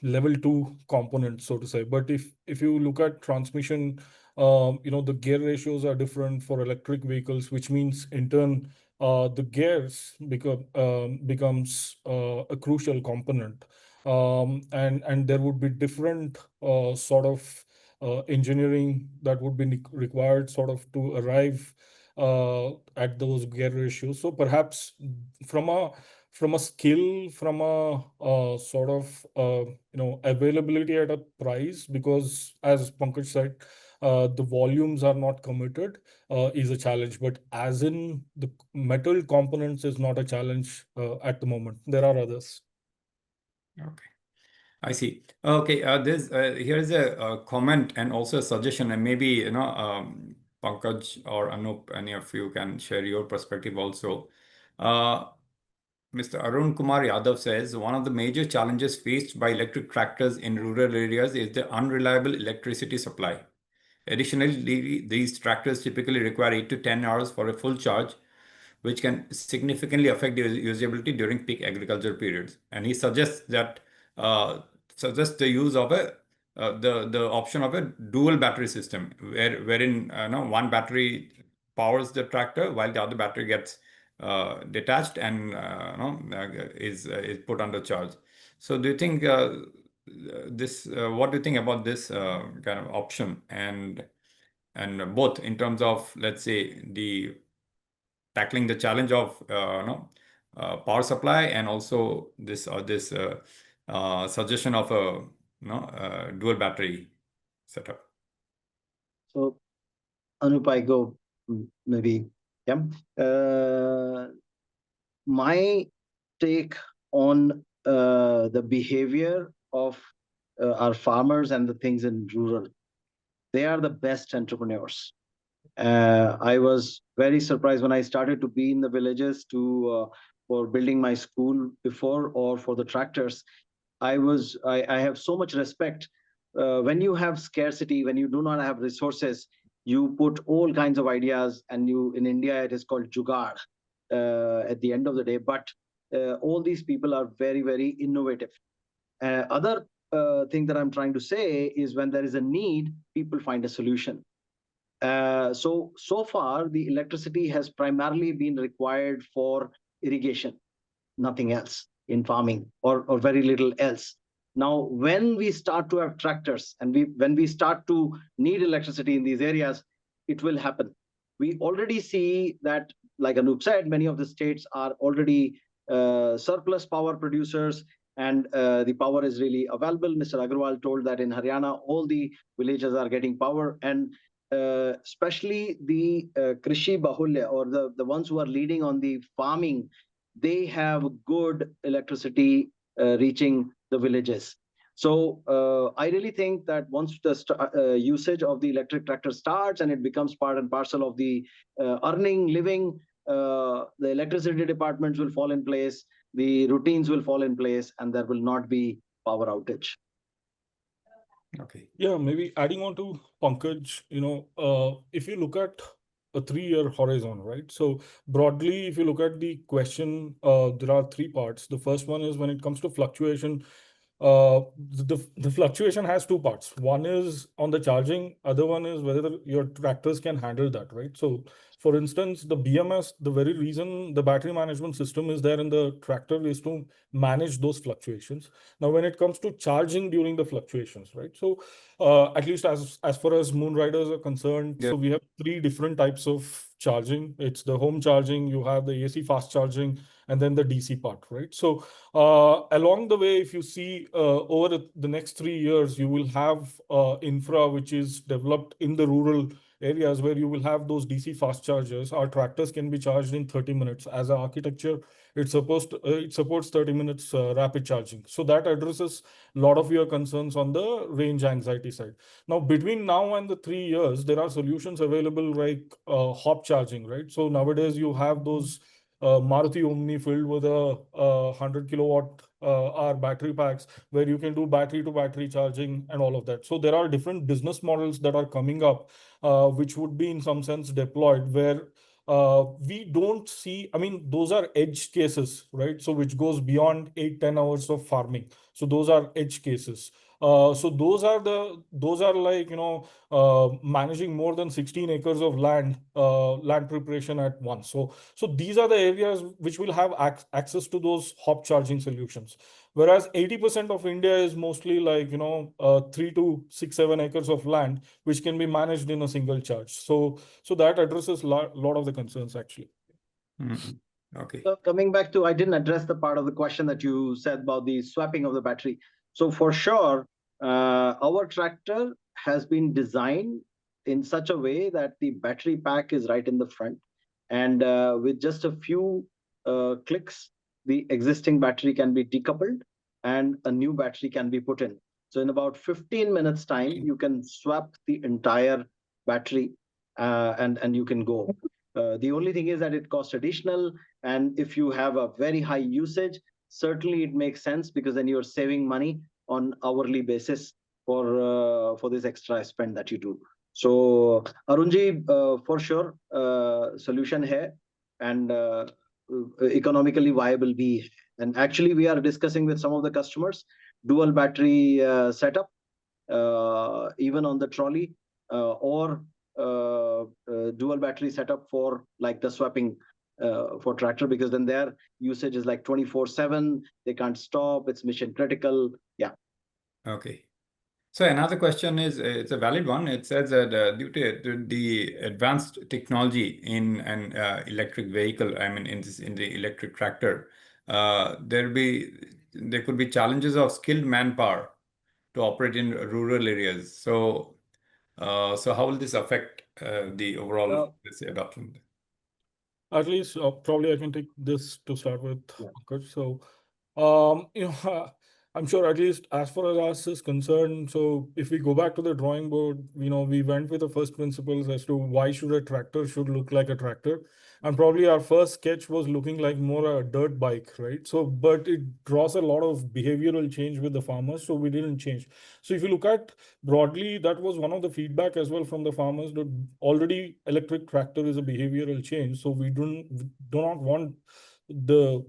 Speaker 6: level 2 components, so to say. But if you look at transmission, the gear ratios are different for electric vehicles, which means in turn the gears becomes a crucial component. And there would be different sort of engineering that would be required sort of to arrive at those gear ratios. So perhaps from a skill, from a sort of availability at a price, because as Pankaj said, the volumes are not committed, is a challenge. But as in the metal components is not a challenge at the moment. There are others.
Speaker 1: Okay. I see. Okay, here is a comment and also a suggestion, and maybe Pankaj or Anup, any of you can share your perspective also. Mr. Arun Kumar Yadav says one of the major challenges faced by electric tractors in rural areas is the unreliable electricity supply. Additionally, these tractors typically require 8 to 10 hours for a full charge, which can significantly affect the usability during peak agriculture periods. And he uh, suggests the use of the option of a dual battery system, wherein one battery powers the tractor while the other battery gets detached and is put under charge. So, do you think this? What do you think about this kind of option and both in terms of, let's say, the tackling the challenge of power supply and also this suggestion of a dual battery setup.
Speaker 5: So, Anup, I go maybe. Yeah. My take on the behavior of our farmers and the things in rural, they are the best entrepreneurs. I was very surprised when I started to be in the villages for building my school before or for the tractors. I have so much respect. When you have scarcity, when you do not have resources, you put all kinds of ideas, and in India it is called jugaad at the end of the day. But all these people are very, very innovative. Other thing that I'm trying to say is when there is a need, people find a solution. So far, the electricity has primarily been required for irrigation, nothing else in farming, or very little else. Now, when we start to have tractors and when we start to need electricity in these areas, it will happen. We already see that, like Anup said, many of the states are already surplus power producers, and the power is really available. Mr. Aggarwal told that in Haryana, all the villages are getting power, and especially the Krishi Bahulya, or the ones who are leading on the farming, they have good electricity reaching the villages. So I really think that once the usage of the electric tractor starts and it becomes part and parcel of the earning, living, the electricity departments will fall in place, the routines will fall in place, and there will not be power outage.
Speaker 1: Okay.
Speaker 6: Yeah, maybe adding on to Pankaj, if you look at a 3-year horizon, right? So broadly, if you look at the question, there are 3 parts. The first one is when it comes to fluctuation, the fluctuation has 2 parts. One is on the charging, other one is whether your tractors can handle that, right? So for instance, the BMS, the very reason the battery management system is there in the tractor is to manage those fluctuations. Now, when it comes to charging during the fluctuations, right? So at least as far as moon riders are concerned,
Speaker 1: Yeah.
Speaker 6: so we have 3 different types of charging. It's the home charging, you have the AC fast charging, and then the DC part, right? So along the way, if you see over the next 3 years, you will have infra which is developed in the rural areas where you will have those DC fast chargers. Our tractors can be charged in 30 minutes. As an architecture, it supports 30 minutes rapid charging. So that addresses a lot of your concerns on the range anxiety side. Now, between now and the 3 years, there are solutions available like hop charging, right? So nowadays you have those Maruti Omni filled with a 100 kilowatt hour battery packs where you can do battery to battery charging and all of that. So there are different business models that are coming up, which would be in some sense deployed where we don't see, I mean, those are edge cases, right? So which goes beyond 8-10 hours of farming. So those are edge cases. So those are like, managing more than 16 acres of land preparation at once. So these are the areas which will have access to those hop charging solutions. Whereas 80% of India is mostly like, 3 to 6, 7 acres of land, which can be managed in a single charge. So that addresses a lot of the concerns actually.
Speaker 1: Mm-hmm. Okay.
Speaker 5: So coming back to, I didn't address the part of the question that you said about the swapping of the battery. So for sure, our tractor has been designed in such a way that the battery pack is right in the front. And with just a few clicks, the existing battery can be decoupled and a new battery can be put in. So in about 15 minutes time, you can swap the entire battery and you can go. The only thing is that it costs additional, and if you have a very high usage, certainly it makes sense, because then you're saving money on hourly basis for this extra spend that you do. So Arunji, for sure, solution hai, and economically viable bhi hai. And actually, we are discussing with some of the customers dual battery setup, even on the trolley, or dual battery setup for like the swapping for tractor, because then their usage is like 24/7. They can't stop. It's mission critical. Yeah.
Speaker 1: Okay. So another question is, it's a valid one. It says that due to the advanced technology in an electric vehicle, I mean, in the electric tractor, there could be challenges of skilled manpower to operate in rural areas. So, so how will this affect the overall this adoption?
Speaker 6: At least probably I can take this to start with.
Speaker 5: Yeah.
Speaker 6: Okay, so you know, I'm sure at least as far as us is concerned, so if we go back to the drawing board, you know, we went with the first principles as to why should a tractor should look like a tractor. And probably our first sketch was looking like more a dirt bike, right? So, but it draws a lot of behavioral change with the farmers, so we didn't change. So if you look at broadly, that was one of the feedback as well from the farmers, that already electric tractor is a behavioral change. So we do not want the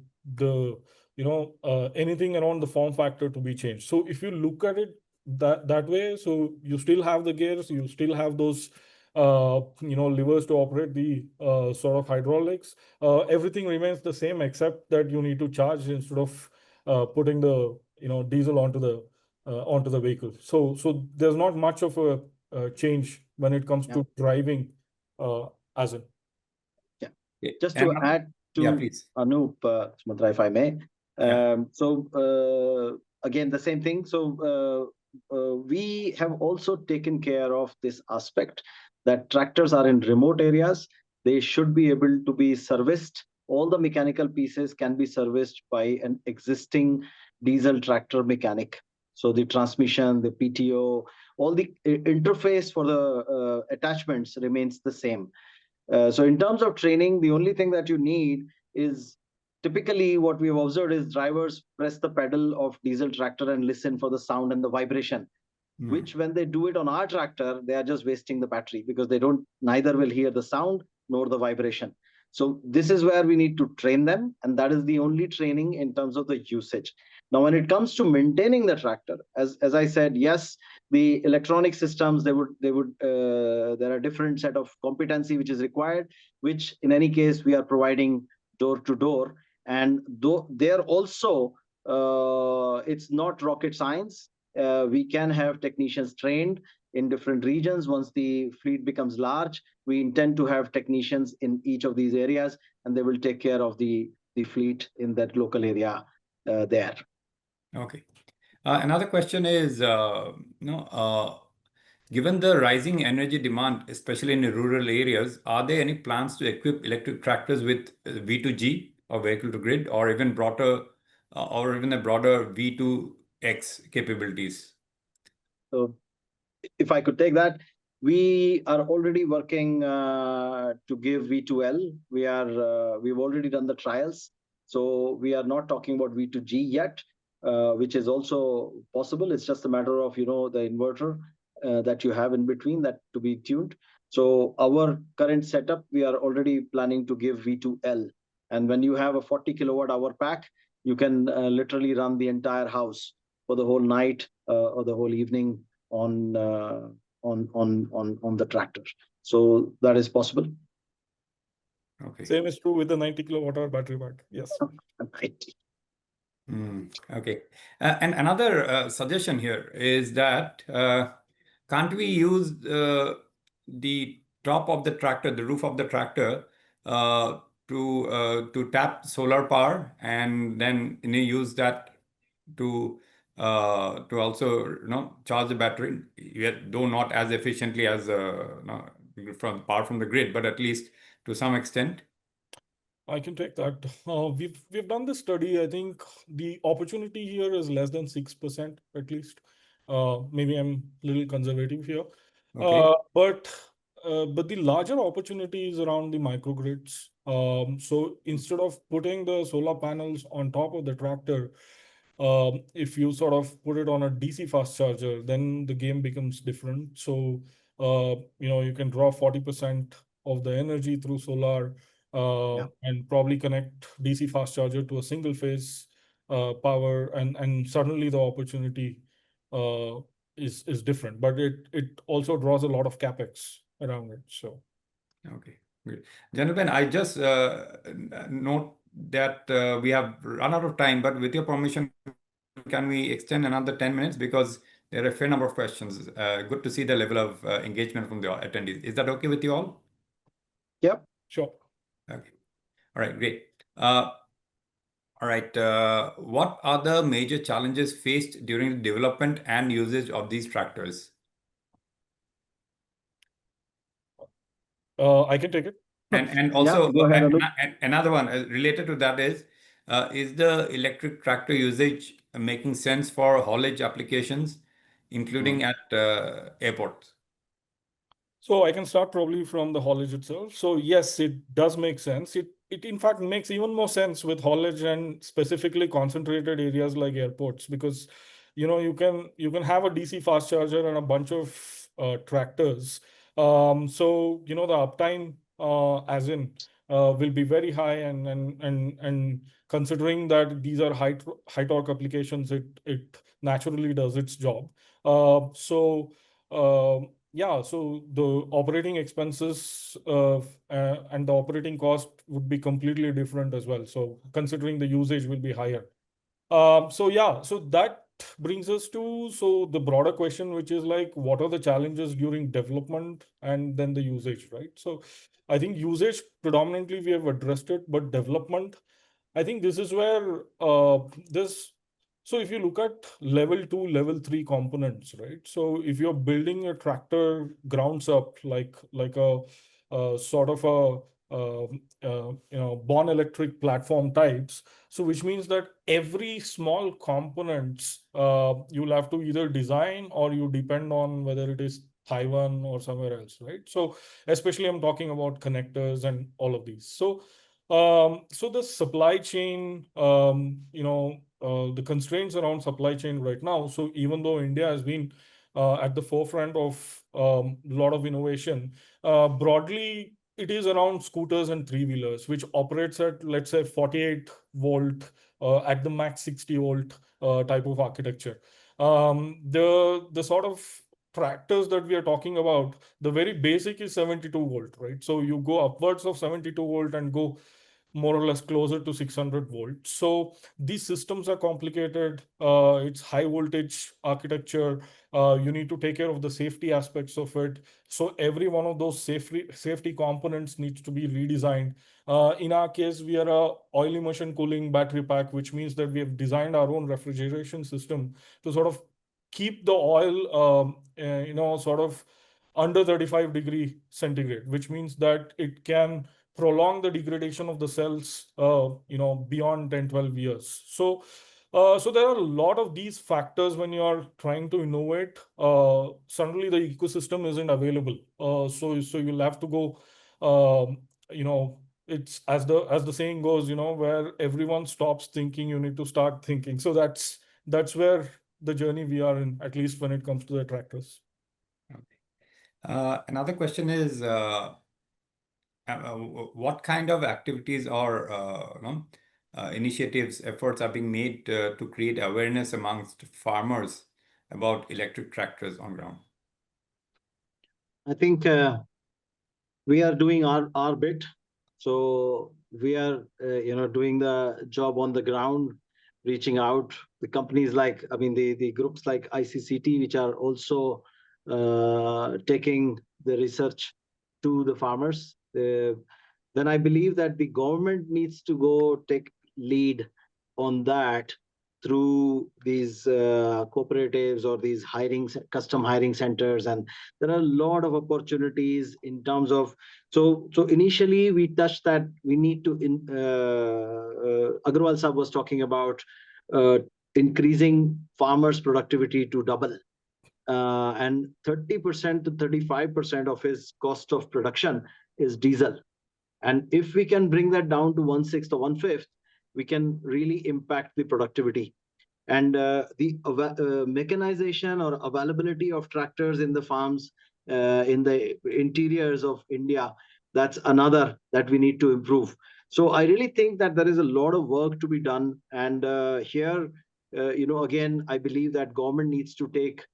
Speaker 6: anything around the form factor to be changed. So if you look at it that way, so you still have the gears, you still have those levers to operate the sort of hydraulics. Everything remains the same, except that you need to charge instead of putting the diesel onto the vehicle. So there's not much of a change when it comes to driving as in.
Speaker 5: Yeah. Just to add to
Speaker 1: please.
Speaker 5: Anup, Sumatra, if I may. Again, the same thing. So we have also taken care of this aspect that tractors are in remote areas. They should be able to be serviced. All the mechanical pieces can be serviced by an existing diesel tractor mechanic. So the transmission, the PTO, all the interface for the attachments remains the same. So in terms of training, the only thing that you need is, typically what we've observed is drivers press the pedal of diesel tractor and listen for the sound and the vibration, which when they do it on our tractor, they are just wasting the battery, because they neither will hear the sound nor the vibration. So this is where we need to train them, and that is the only training in terms of the usage. Now, when it comes to maintaining the tractor, as I said, yes, the electronic systems, there are different set of competency which is required, which in any case we are providing door to door. And though there also, it's not rocket science. We can have technicians trained in different regions. Once the fleet becomes large, we intend to have technicians in each of these areas, and they will take care of the fleet in that local area there.
Speaker 1: Okay. Another question is, given the rising energy demand, especially in the rural areas, are there any plans to equip electric tractors with V2G or vehicle to grid, or even broader, or even a broader V2X capabilities?
Speaker 5: So, if I could take that, we are already working to give V2L. We've already done the trials, so we are not talking about V2G yet, which is also possible. It's just a matter of the inverter that you have in between that to be tuned. So our current setup, we are already planning to give V2L, and when you have a 40 kilowatt hour pack, you can literally run the entire house for the whole night or the whole evening on the tractor. So that is possible.
Speaker 1: Okay.
Speaker 6: Same is true with the 90 kilowatt hour battery pack. Yes.
Speaker 1: Okay. And another suggestion here is that can't we use the top of the tractor, the roof of the tractor, to tap solar power, and then use that to also charge the battery, yet though not as efficiently as from power from the grid, but at least to some extent?
Speaker 6: I can take that. We've done this study. I think the opportunity here is less than 6% at least. Maybe I'm a little conservative here.
Speaker 1: Okay.
Speaker 6: But the larger opportunity is around the microgrids. So instead of putting the solar panels on top of the tractor, if you sort of put it on a DC fast charger, then the game becomes different. So you can draw 40% of the energy through solar, and probably connect DC fast charger to a single phase power, and suddenly the opportunity is different. But it also draws a lot of capex around it. So
Speaker 1: okay, great. Gentlemen, I just note that we have run out of time, but with your permission, can we extend another 10 minutes? Because there are a fair number of questions. Good to see the level of engagement from the attendees. Is that okay with you all?
Speaker 5: Yep.
Speaker 6: sure.
Speaker 1: Okay. All right, great. All right. What are the major challenges faced during the development and usage of these tractors?
Speaker 6: I can take it.
Speaker 1: And also,
Speaker 5: go ahead, Anup.
Speaker 1: another one related to that is the electric tractor usage making sense for haulage applications, including at airports?
Speaker 6: So I can start probably from the haulage itself. So yes, it does make sense. It in fact makes even more sense with haulage and specifically concentrated areas like airports, because you can have a DC fast charger and a bunch of tractors. So the uptime as in will be very high, and considering that these are high torque applications, it naturally does its job. So. Yeah, so the operating expenses and the operating cost would be completely different as well. So considering the usage will be higher. So yeah, so that brings us to the broader question, which is like, what are the challenges during development and then the usage, right? So I think usage predominantly we have addressed it, but development, I think this is where this. So if you look at level 2, level 3 components, right? So if you're building a tractor grounds up, like a sort of a born electric platform types, so which means that every small components you'll have to either design, or you depend on whether it is Taiwan or somewhere else, right? So especially I'm talking about connectors and all of these. So the supply chain, the constraints around supply chain right now. So even though India has been at the forefront of a lot of innovation, broadly it is around scooters and three-wheelers, which operates at, let's say, 48 volt, at the max 60 volt type of architecture. The sort of tractors that we are talking about, the very basic is 72 volt, right? So you go upwards of 72 volt and go more or less closer to 600 volts. So these systems are complicated. It's high voltage architecture. You need to take care of the safety aspects of it. So every one of those safety components needs to be redesigned. In our case, we are a oil immersion cooling battery pack, which means that we have designed our own refrigeration system to sort of keep the oil, sort of under 35 degree centigrade, which means that it can prolong the degradation of the cells, beyond 10, 12 years. So there are a lot of these factors when you are trying to innovate. Suddenly the ecosystem isn't available. So you'll have to go, it's as the saying goes, where everyone stops thinking, you need to start thinking. So that's where the journey we are in, at least when it comes to the tractors.
Speaker 1: Okay. Another question is, what kind of activities or initiatives, efforts are being made to create awareness amongst farmers about electric tractors on ground?
Speaker 5: I think we are doing our bit. So we are, doing the job on the ground, reaching out. The companies like, the groups like ICCT, which are also taking the research to the farmers. Then I believe that the government needs to go take lead on that through these cooperatives or these custom hiring centers, and there are a lot of opportunities in terms of. So initially we touched that we need to. Aggarwal Sahab was talking about increasing farmers' productivity to double. And 30% to 35% of his cost of production is diesel. And if we can bring that down to 1/6 or 1/5, we can really impact the productivity. And the mechanization or availability of tractors in the farms, in the interiors of India, that's another that we need to improve. So I really think that there is a lot of work to be done. And here, again, I believe that government needs to take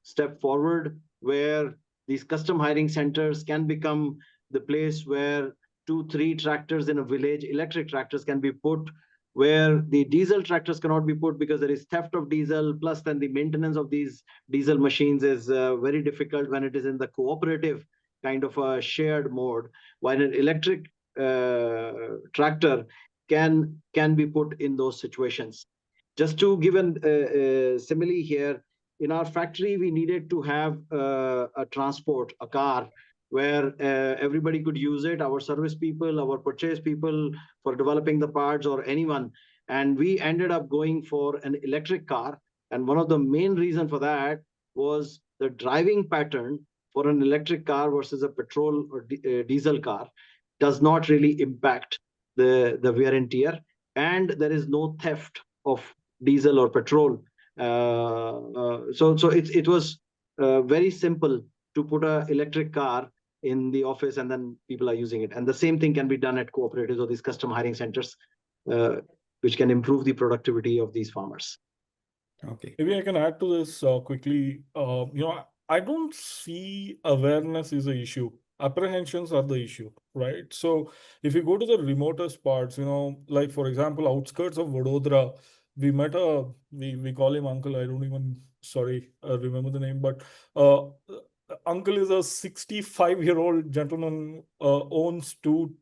Speaker 5: step forward where these custom hiring centers can become the place where 2, 3 tractors in a village, electric tractors, can be put, where the diesel tractors cannot be put because there is theft of diesel. Plus, then the maintenance of these diesel machines is very difficult when it is in the cooperative kind of a shared mode, while an electric tractor can be put in those situations. Just to give a simile here, in our factory, we needed to have a transport, a car, where everybody could use it, our service people, our purchase people, for developing the parts, or anyone. And we ended up going for an electric car. And one of the main reasons for that was the driving pattern for an electric car versus a petrol or diesel car does not really impact the wear and tear. And there is no theft of diesel or petrol. So it was very simple to put an electric car in the office, and then people are using it. And the same thing can be done at cooperatives or these custom hiring centers, which can improve the productivity of these farmers.
Speaker 1: Okay.
Speaker 6: Maybe I can add to this quickly. I don't see awareness is an issue. Apprehensions are the issue, right? So if you go to the remotest parts, like for example, outskirts of Vadodara, we met we call him uncle. I don't even remember the name, but uncle is a 65-year-old gentleman, owns 2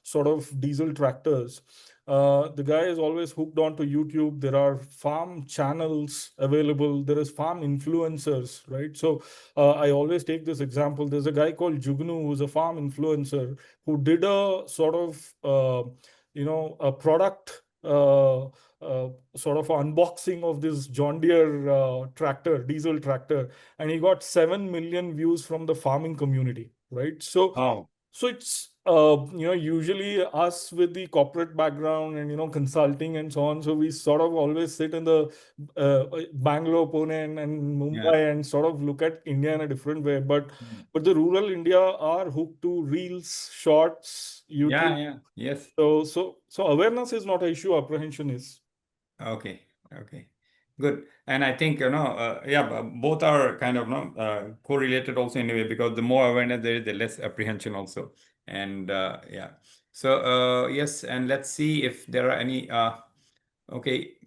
Speaker 6: sort of diesel tractors. The guy is always hooked onto YouTube. There are farm channels available. There is farm influencers, right? So I always take this example. There's a guy called Jugnu who's a farm influencer who did a sort of, a product sort of unboxing of this John Deere tractor, diesel tractor, and he got 7 million views from the farming community, right? So it's usually us with the corporate background and consulting and so on. So we sort of always sit in the Bangalore, Pune, and Mumbai and sort of look at India in a different way. But the rural India are hooked to reels, shorts, YouTube.
Speaker 1: Yes.
Speaker 6: So awareness is not an issue. Apprehension is.
Speaker 1: Okay. Good. And I think, both are kind of correlated also in a way, because the more awareness there is, the less apprehension also. And so yes, and let's see if there are any. Okay.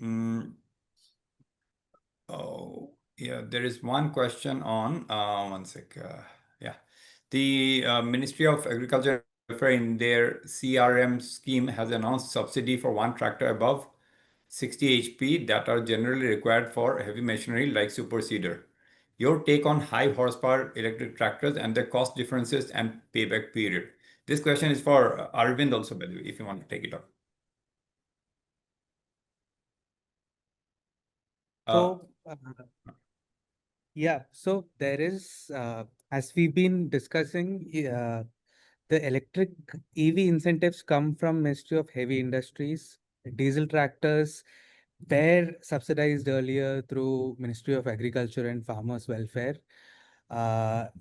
Speaker 1: There is one question on one sec. The Ministry of Agriculture and Welfare in their CRM scheme has announced subsidy for one tractor above 60 HP that are generally required for heavy machinery like super seeder. Your take on high horsepower electric tractors and the cost differences and payback period. This question is for Arvind also, by the way, if you want to take it up.
Speaker 3: So there is, as we've been discussing, the electric EV incentives come from Ministry of Heavy Industries. Diesel tractors were subsidized earlier through Ministry of Agriculture and Farmers Welfare.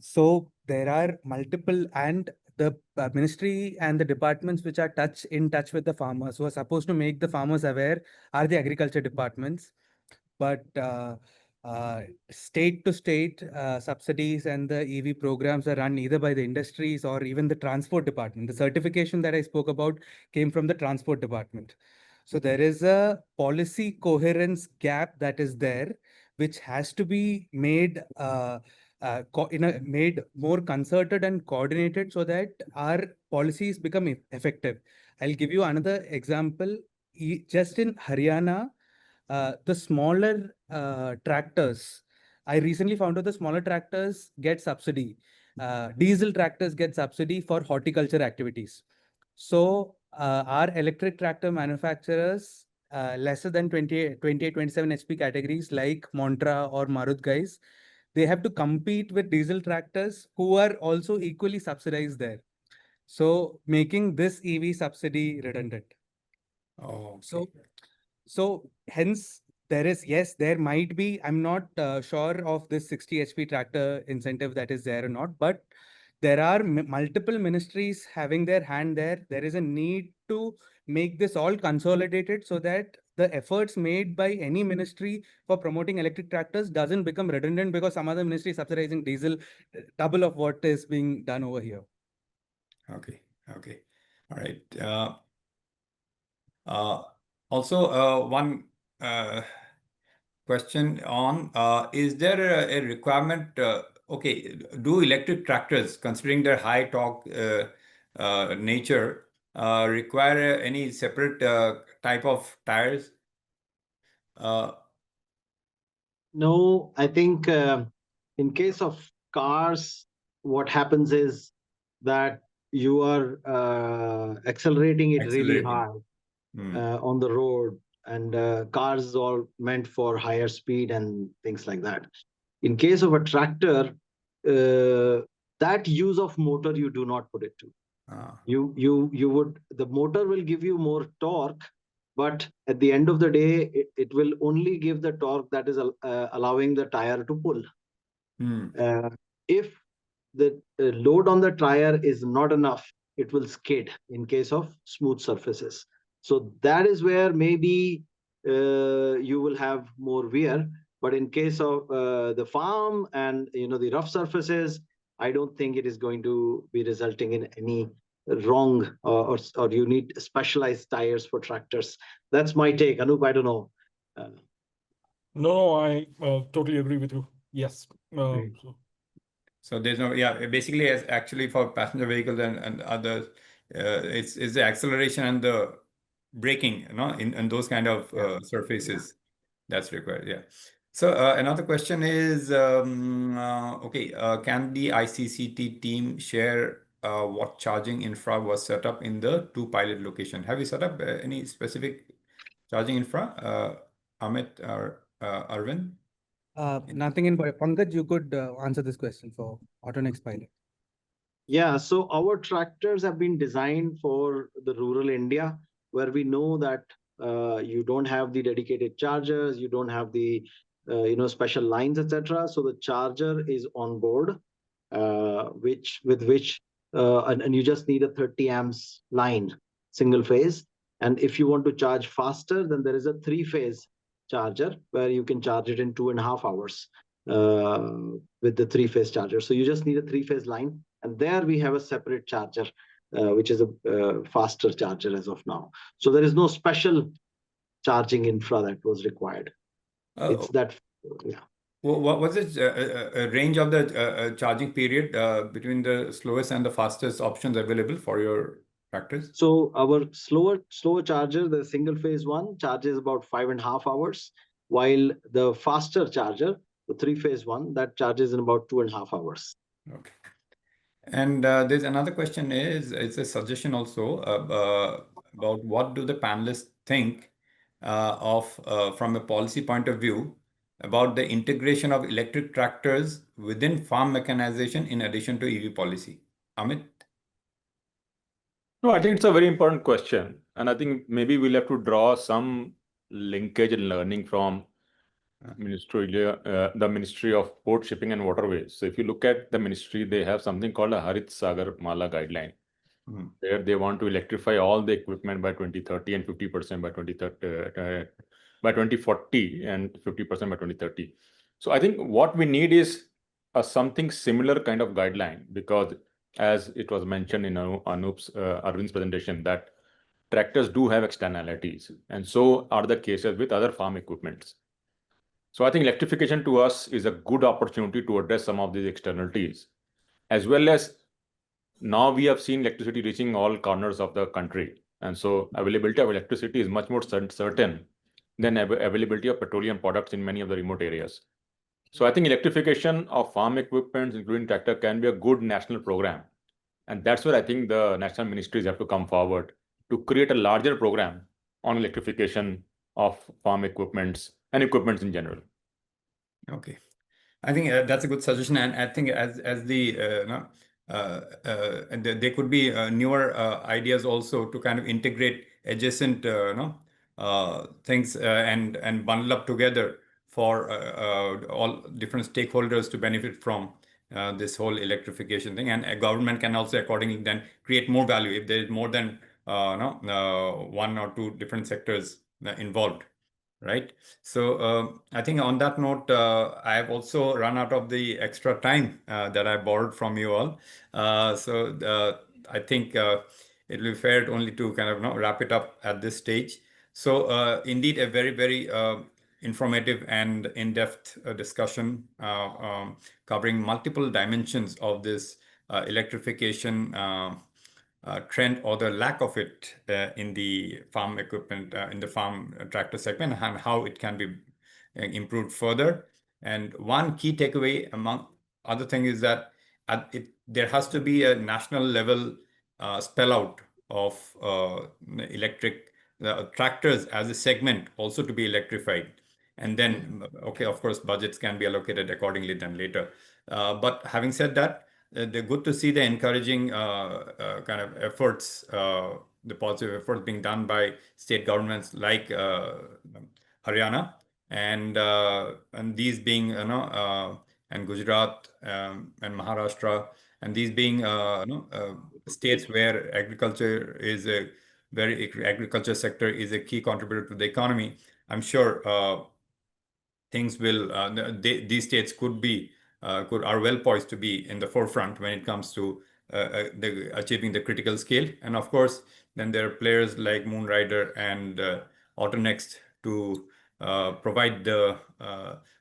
Speaker 3: So there are multiple, and the ministry and the departments which are in touch with the farmers, who are supposed to make the farmers aware, are the agriculture departments. But state to state subsidies and the EV programs are run either by the industries or even the transport department. The certification that I spoke about came from the transport department. So there is a policy coherence gap that is there, which has to be made made more concerted and coordinated so that our policies become effective. I'll give you another example. Just in Haryana, the smaller tractors, I recently found out the smaller tractors get subsidy. Diesel tractors get subsidy for horticulture activities. So our electric tractor manufacturers, lesser than 28, 27 HP categories like Montra or Marut guys, they have to compete with diesel tractors who are also equally subsidized there. So making this EV subsidy redundant.
Speaker 1: Oh,
Speaker 3: So hence there is, yes, there might be, I'm not sure of this 60 HP tractor incentive that is there or not, but there are multiple ministries having their hand there. There is a need to make this all consolidated so that the efforts made by any ministry for promoting electric tractors doesn't become redundant because some other ministry is subsidizing diesel double of what is being done over here.
Speaker 1: Okay. All right. Also, one question on, is there a requirement, okay, do electric tractors, considering their high torque nature, require any separate type of tires?
Speaker 5: No, I think in case of cars, what happens is that you are accelerating it really high on the road, and cars is all meant for higher speed and things like that. In case of a tractor, that use of motor you do not put it to. The motor will give you more torque, but at the end of the day, it will only give the torque that is allowing the tire to pull. If the load on the tire is not enough, it will skid in case of smooth surfaces. So that is where maybe you will have more wear. But in case of the farm and the rough surfaces, I don't think it is going to be resulting in any wrong or you need specialized tires for tractors. That's my take. Anup, I don't know.
Speaker 6: No, I totally agree with you. Yes.
Speaker 1: So there's no, basically as actually for passenger vehicles and others, it's the acceleration and the braking, in those kind of surfaces that's required. So another question is, okay, can the ICCT team share what charging infra was set up in the 2 pilot location? Have you set up any specific charging infra, Amit or Arvind?
Speaker 3: Nothing in Pankaj, you could answer this question for Autonext pilot.
Speaker 5: Yeah, so our tractors have been designed for the rural India, where we know that you don't have the dedicated chargers, you don't have the special lines, etc. So the charger is on board, which and you just need a 30 amps line, single phase. And if you want to charge faster, then there is a 3-phase charger where you can charge it in 2.5 hours with the 3-phase charger. So you just need a 3-phase line. And there we have a separate charger, which is a faster charger as of now. So there is no special charging infra that was required. It's that, yeah.
Speaker 1: What was the range of the charging period between the slowest and the fastest options available for your tractors?
Speaker 5: So our slower charger, the single phase one, charges about 5.5 hours, while the faster charger, the 3-phase one, that charges in about 2.5 hours.
Speaker 1: Okay. And there's another question it's a suggestion also about what do the panelists think from a policy point of view about the integration of electric tractors within farm mechanization in addition to EV policy. Amit?
Speaker 7: No, I think it's a very important question. And I think maybe we'll have to draw some linkage and learning from the Ministry of Port, Shipping and Waterways. So if you look at the ministry, they have something called a Harit Sagar Mala guideline, where they want to electrify all the equipment by 2030 and 50% by 2030, by 2040 and 50% by 2030. So I think what we need is something similar kind of guideline, because as it was mentioned in Anup's Arvind's presentation, that tractors do have externalities, and so are the cases with other farm equipments. So I think electrification to us is a good opportunity to address some of these externalities, as well as now we have seen electricity reaching all corners of the country. And so availability of electricity is much more certain than availability of petroleum products in many of the remote areas. So I think electrification of farm equipment, including tractor, can be a good national program. And that's where I think the national ministries have to come forward to create a larger program on electrification of farm equipments and equipments in general.
Speaker 1: Okay. I think that's a good suggestion, and I think as the and there could be newer ideas also to kind of integrate adjacent things and bundle up together for all different stakeholders to benefit from this whole electrification thing, and a government can also accordingly then create more value if there is more than one or two different sectors involved. Right. So I think on that note, I have also run out of the extra time that I borrowed from you all. So I think it will be fair only to kind of wrap it up at this stage. So indeed, a very, very informative and in-depth discussion covering multiple dimensions of this electrification trend or the lack of it in the farm equipment, in the farm tractor segment, and how it can be improved further. And one key takeaway among other things is that there has to be a national level spell out of electric tractors as a segment also to be electrified. And then, okay, of course, budgets can be allocated accordingly then later. But having said that, they're good to see the encouraging kind of efforts, the positive efforts being done by state governments like Haryana, and these being and Gujarat and Maharashtra, and these being states where agriculture sector is a key contributor to the economy. I'm sure things will these states are well poised to be in the forefront when it comes to achieving the critical scale. And of course, then there are players like Moonrider and Autonext to provide the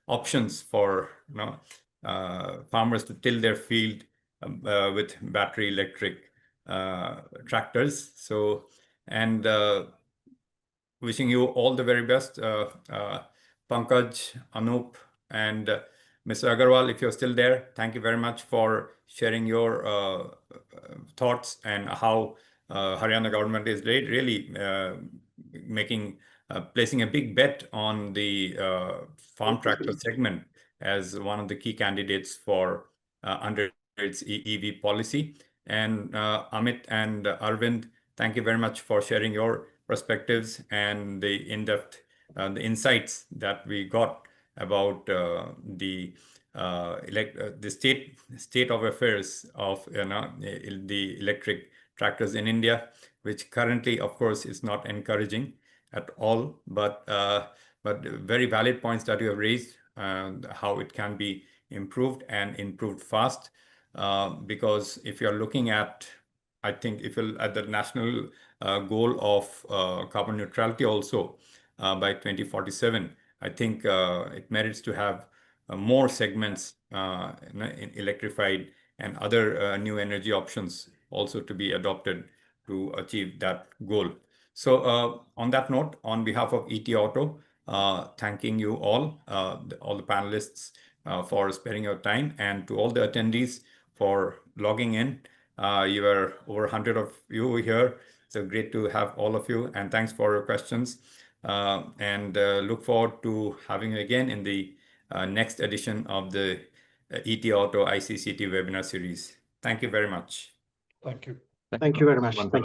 Speaker 1: options for farmers to till their field with battery electric tractors. So, and wishing you all the very best, Pankaj, Anup, and Mr. Aggarwal, if you're still there, thank you very much for sharing your thoughts and how Haryana government is really placing a big bet on the farm tractor segment as one of the key candidates for under its EV policy. And Amit and Arvind, thank you very much for sharing your perspectives and the in-depth the insights that we got about the state of affairs of the electric tractors in India, which currently, of course, is not encouraging at all. But very valid points that you have raised, how it can be improved and improved fast. Because if you're looking at, I think if you're at the national goal of carbon neutrality also by 2047, I think it merits to have more segments electrified and other new energy options also to be adopted to achieve that goal. So on that note, on behalf of ET Auto, thanking you all the panelists for sparing your time, and to all the attendees for logging in. You were over 100 of you here. So great to have all of you, and thanks for your questions. And look forward to having you again in the next edition of the ET Auto ICCT webinar series. Thank you very much.
Speaker 6: Thank you.
Speaker 5: Thank you very much. Thank you.